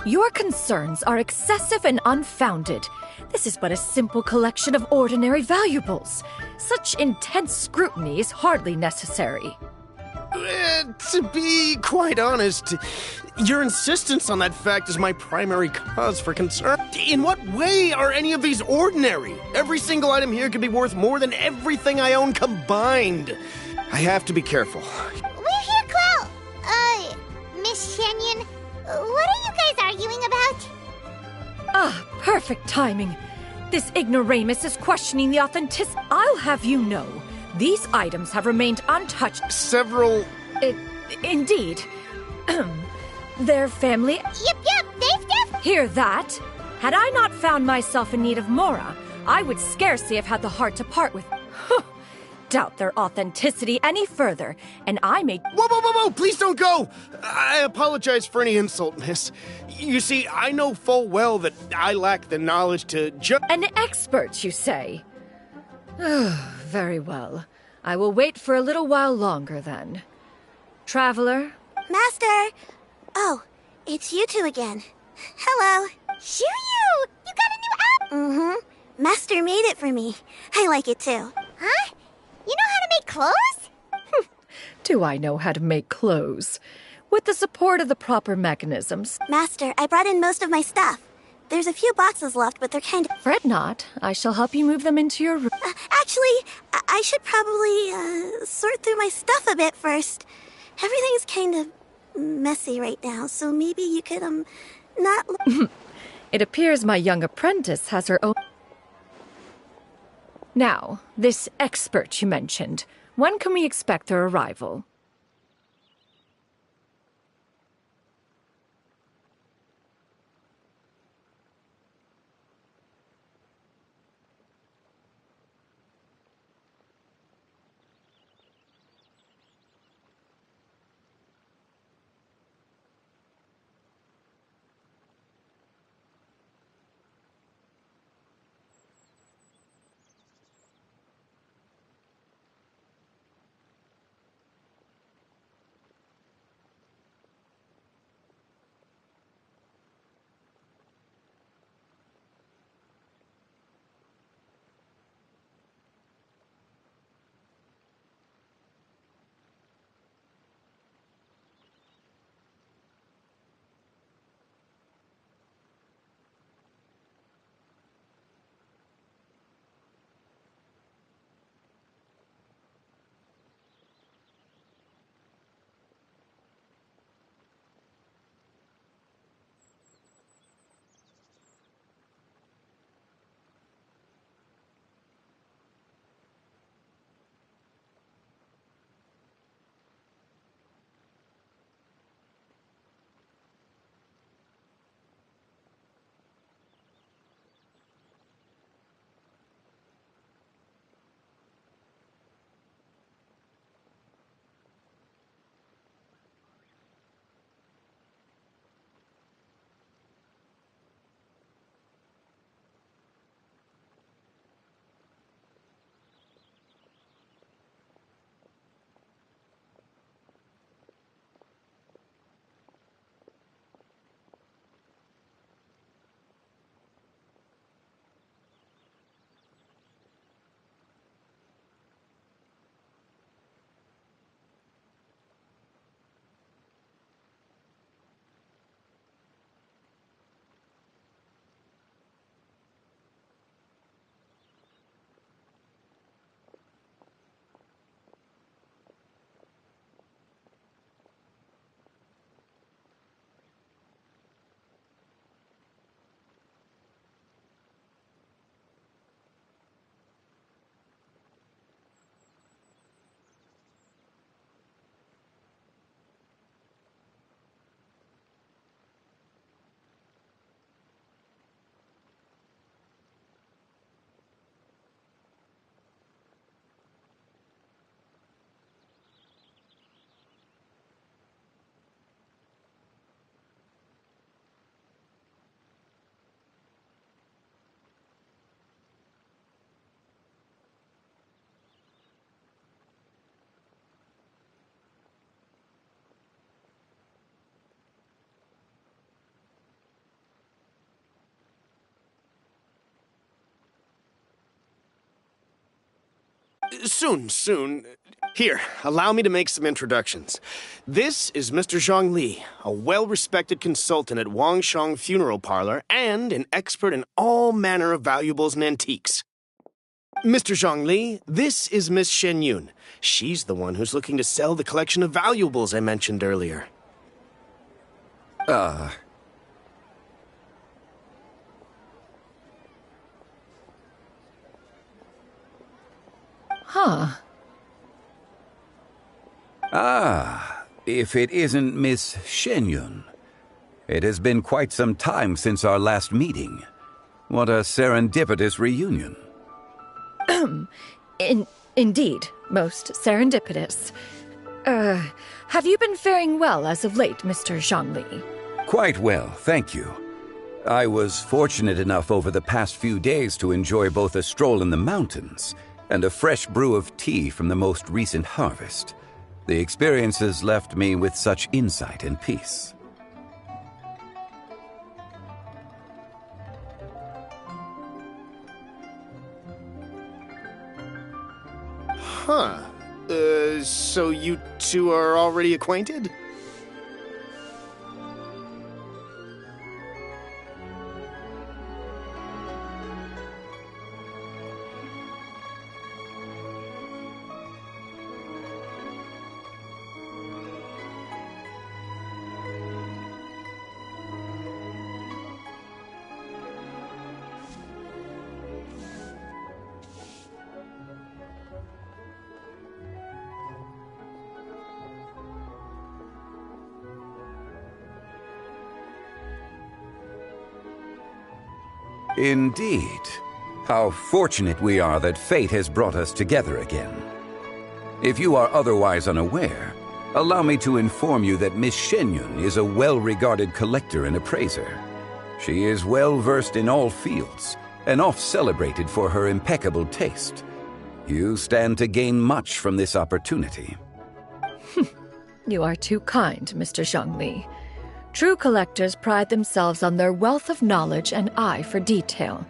Your concerns are excessive and unfounded. This is but a simple collection of ordinary valuables. Such intense scrutiny is hardly necessary. To be quite honest, your insistence on that fact is my primary cause for concern. In what way are any of these ordinary? Every single item here could be worth more than everything I own combined. I have to be careful. We're here, Clow! Miss Shenyan, what are you guys arguing about? Ah, perfect timing. This ignoramus is questioning the authenticity. I'll have you know, these items have remained untouched. Several... Indeed. Their family... Yep, they've Hear that? Had I not found myself in need of Mora, I would scarcely have had the heart to part with... Doubt their authenticity any further, and I may... Whoa! Please don't go! I apologize for any insult, miss. You see, I know full well that I lack the knowledge to An expert, you say? Very well. I will wait for a little while longer, then. Traveler? Master! Oh, it's you two again. Hello. Shiryu! You got a new outfit! Mm-hmm. Master made it for me. I like it too. Huh? You know how to make clothes? Do I know how to make clothes? With the support of the proper mechanisms. Master, I brought in most of my stuff. There's a few boxes left, but they're kind of... Fret not. I shall help you move them into your room. Actually, I should probably sort through my stuff a bit first. Everything's kind of messy right now, so maybe you could, not... It appears my young apprentice has her own... Now, this expert you mentioned, when can we expect their arrival? Soon. Here, allow me to make some introductions. This is Mr. Zhang Li, a well-respected consultant at Wangshang Funeral Parlor and an expert in all manner of valuables and antiques. Mr. Zhang Li, this is Miss Shen Yun. She's the one who's looking to sell the collection of valuables I mentioned earlier. Huh. If it isn't Miss Shen Yun. It has been quite some time since our last meeting. What a serendipitous reunion. Indeed, most serendipitous. Have you been faring well as of late, Mr. Zhangli? Quite well, thank you. I was fortunate enough over the past few days to enjoy both a stroll in the mountains and a fresh brew of tea from the most recent harvest. The experiences left me with such insight and peace. Huh. So you two are already acquainted? Indeed. How fortunate we are that fate has brought us together again. If you are otherwise unaware, allow me to inform you that Miss Shen Yun is a well-regarded collector and appraiser. She is well-versed in all fields, and oft-celebrated for her impeccable taste. You stand to gain much from this opportunity. You are too kind, Mr. Zhangli. True collectors pride themselves on their wealth of knowledge and eye for detail.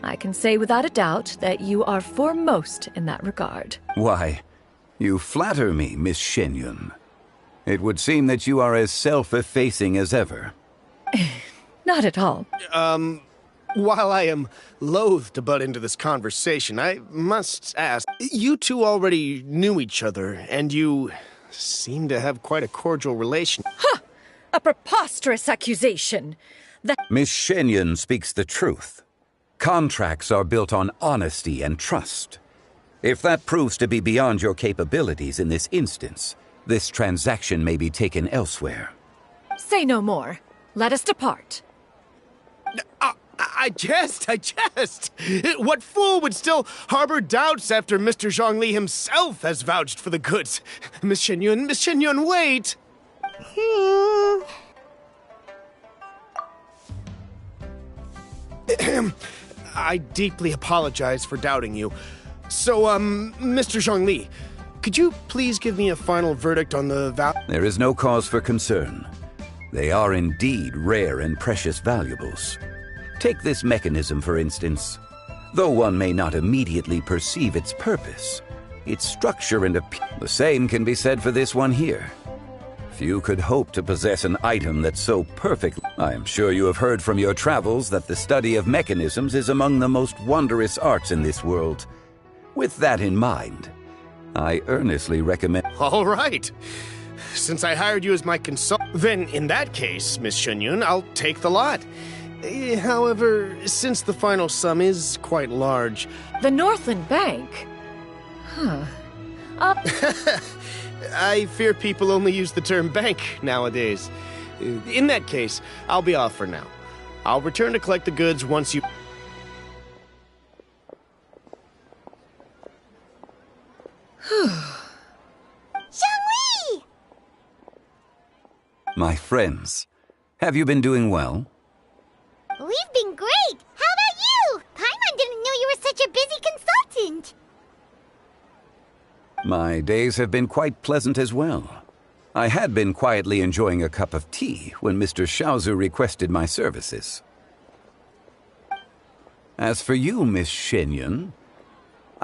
I can say without a doubt that you are foremost in that regard. Why, you flatter me, Miss Shen Yun. It would seem that you are as self-effacing as ever. Not at all. While I am loath to butt into this conversation, I must ask, you two already knew each other, and you seem to have quite a cordial relation. Ha! A preposterous accusation! Miss Shen Yun speaks the truth. Contracts are built on honesty and trust. If that proves to be beyond your capabilities in this instance, this transaction may be taken elsewhere. Say no more. Let us depart. I jest. What fool would still harbor doubts after Mr. Zhangli himself has vouched for the goods? Miss Shen Yun, wait! I deeply apologize for doubting you. So, Mr. Zhangli, could you please give me a final verdict on the There is no cause for concern. They are indeed rare and precious valuables. Take this mechanism, for instance. Though one may not immediately perceive its purpose, its structure and the same can be said for this one here. Few could hope to possess an item that's so perfect. I am sure you have heard from your travels that the study of mechanisms is among the most wondrous arts in this world. With that in mind, I earnestly recommend... All right. Since I hired you as my consultant, then in that case, Miss Shen Yun, I'll take the lot. However, since the final sum is quite large... The Northland Bank? Huh. I fear people only use the term bank nowadays. In that case, I'll be off for now. I'll return to collect the goods once you... Zhangli! My friends, have you been doing well? We've been great! How about you? Paimon didn't know you were such a busy consultant! My days have been quite pleasant as well. I had been quietly enjoying a cup of tea when Mr. Xiaozu requested my services. As for you, Miss Shen Yun,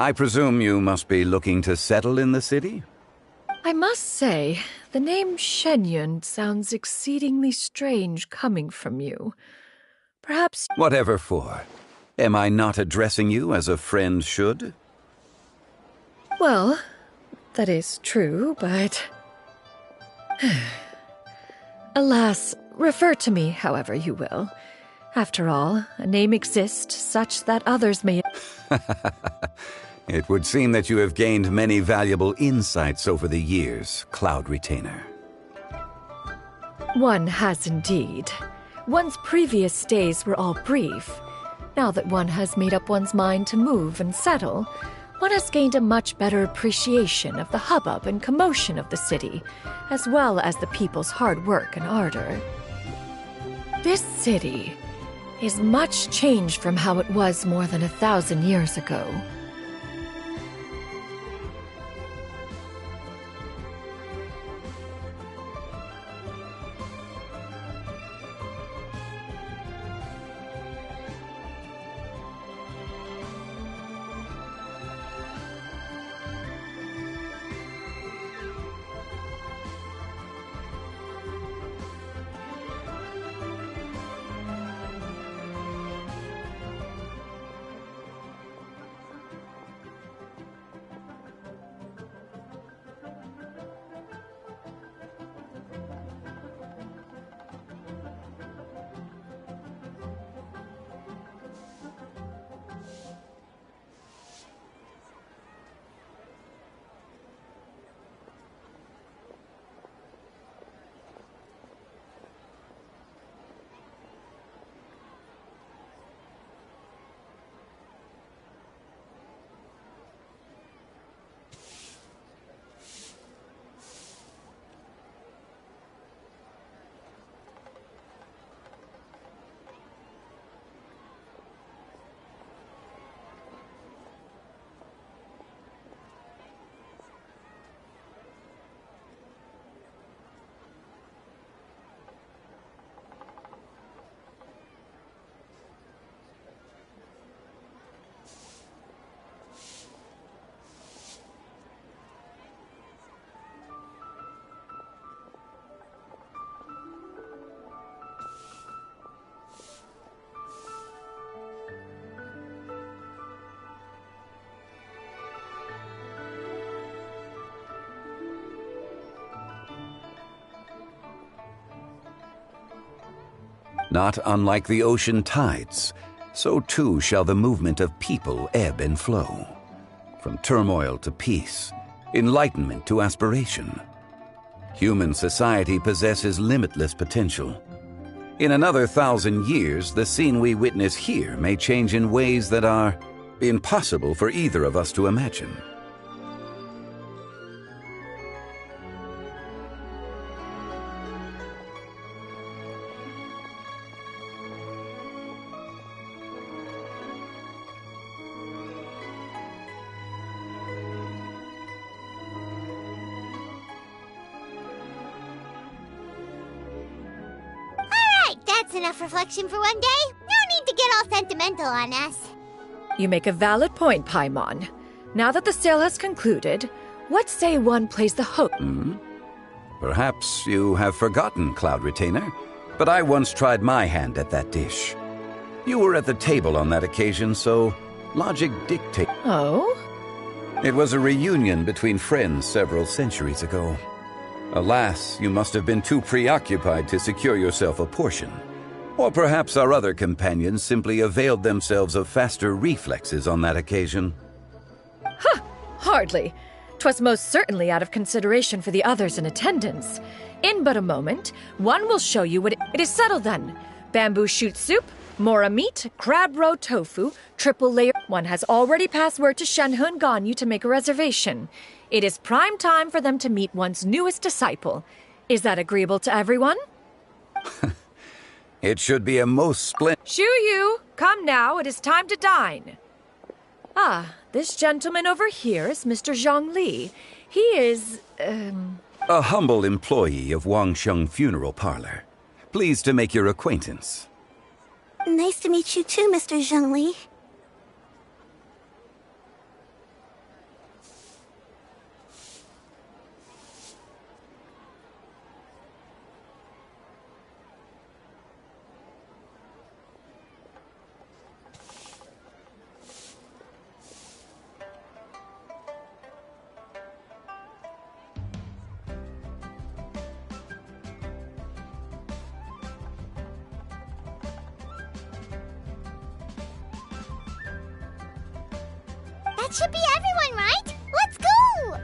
I presume you must be looking to settle in the city? I must say, the name Shenyun sounds exceedingly strange coming from you. Perhaps... Whatever for. Am I not addressing you as a friend should? Well, that is true, but... Alas, refer to me however you will. After all, a name exists such that others may... It would seem that you have gained many valuable insights over the years, Cloud Retainer. One has indeed. One's previous stays were all brief. Now that one has made up one's mind to move and settle, one has gained a much better appreciation of the hubbub and commotion of the city, as well as the people's hard work and ardor. This city is much changed from how it was more than 1,000 years ago. Not unlike the ocean tides, so too shall the movement of people ebb and flow. From turmoil to peace, enlightenment to aspiration. Human society possesses limitless potential. In another 1,000 years, the scene we witness here may change in ways that are impossible for either of us to imagine. That's enough reflection for one day. No need to get all sentimental on us. You make a valid point, Paimon. Now that the sale has concluded, what say one plays the host? Perhaps you have forgotten, Cloud Retainer, but I once tried my hand at that dish. You were at the table on that occasion, so logic dictates. Oh? It was a reunion between friends several centuries ago. Alas, you must have been too preoccupied to secure yourself a portion. Or perhaps our other companions simply availed themselves of faster reflexes on that occasion. Huh! Hardly. 'Twas most certainly out of consideration for the others in attendance. In but a moment, one will show you what it is settled then. Bamboo shoot soup, mora meat, crab roe tofu, triple layer. One has already passed word to Shenhe and Ganyu to make a reservation. It is prime time for them to meet one's newest disciple. Is that agreeable to everyone? It should be a most splendid... Shu Yu, come now, it is time to dine. Ah, this gentleman over here is Mr. Zhang Li. He is, a humble employee of Wangsheng Funeral Parlor. Pleased to make your acquaintance. Nice to meet you too, Mr. Zhang Li. That should be everyone, right? Let's go!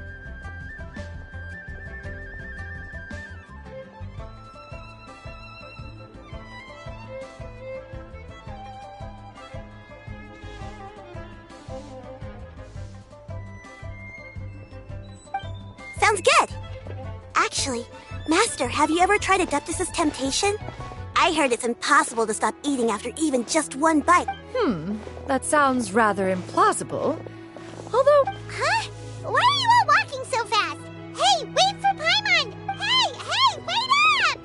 Sounds good! Actually, Master, have you ever tried Adeptus' temptation? I heard it's impossible to stop eating after even just one bite. That sounds rather implausible. Although... Huh? Why are you all walking so fast? Hey, wait for Paimon! Hey, wait up!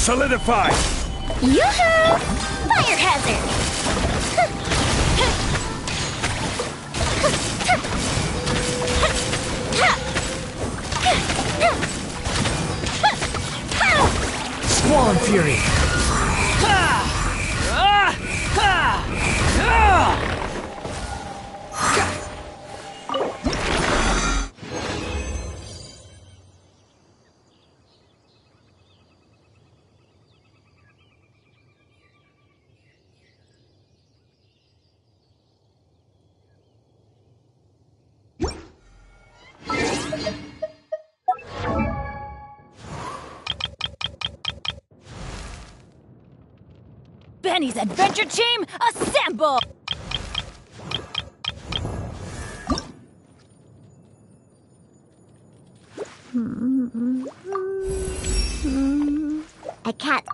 Solidify! Yoo-hoo! Fire hazard! Swan Fury! Benny's adventure team, assemble! I can't.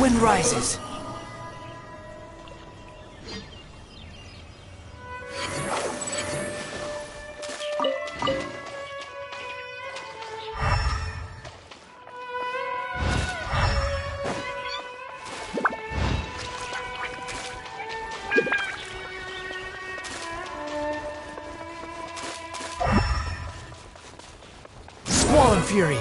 wind rises. Squall and fury.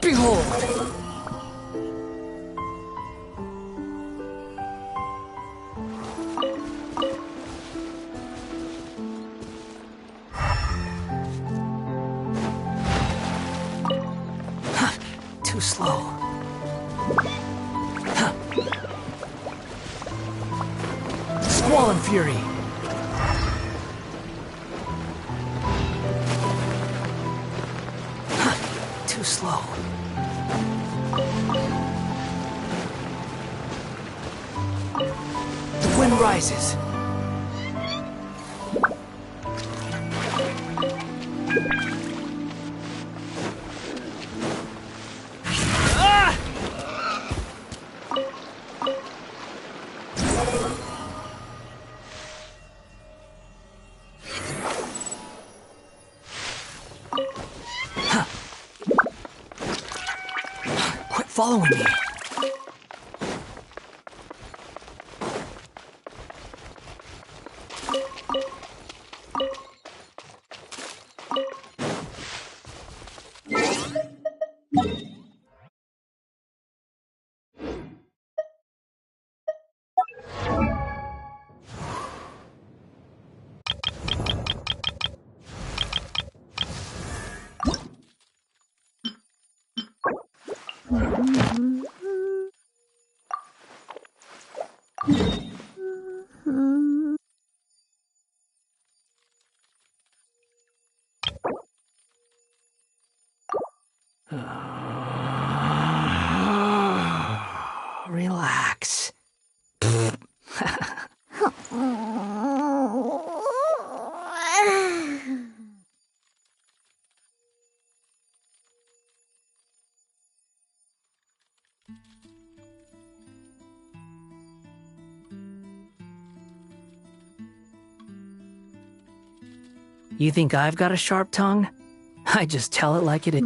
Behold! Too slow. Squall and fury. Too slow. The wind rises. Quit following me. Relax. You think I've got a sharp tongue? I just tell it like it is.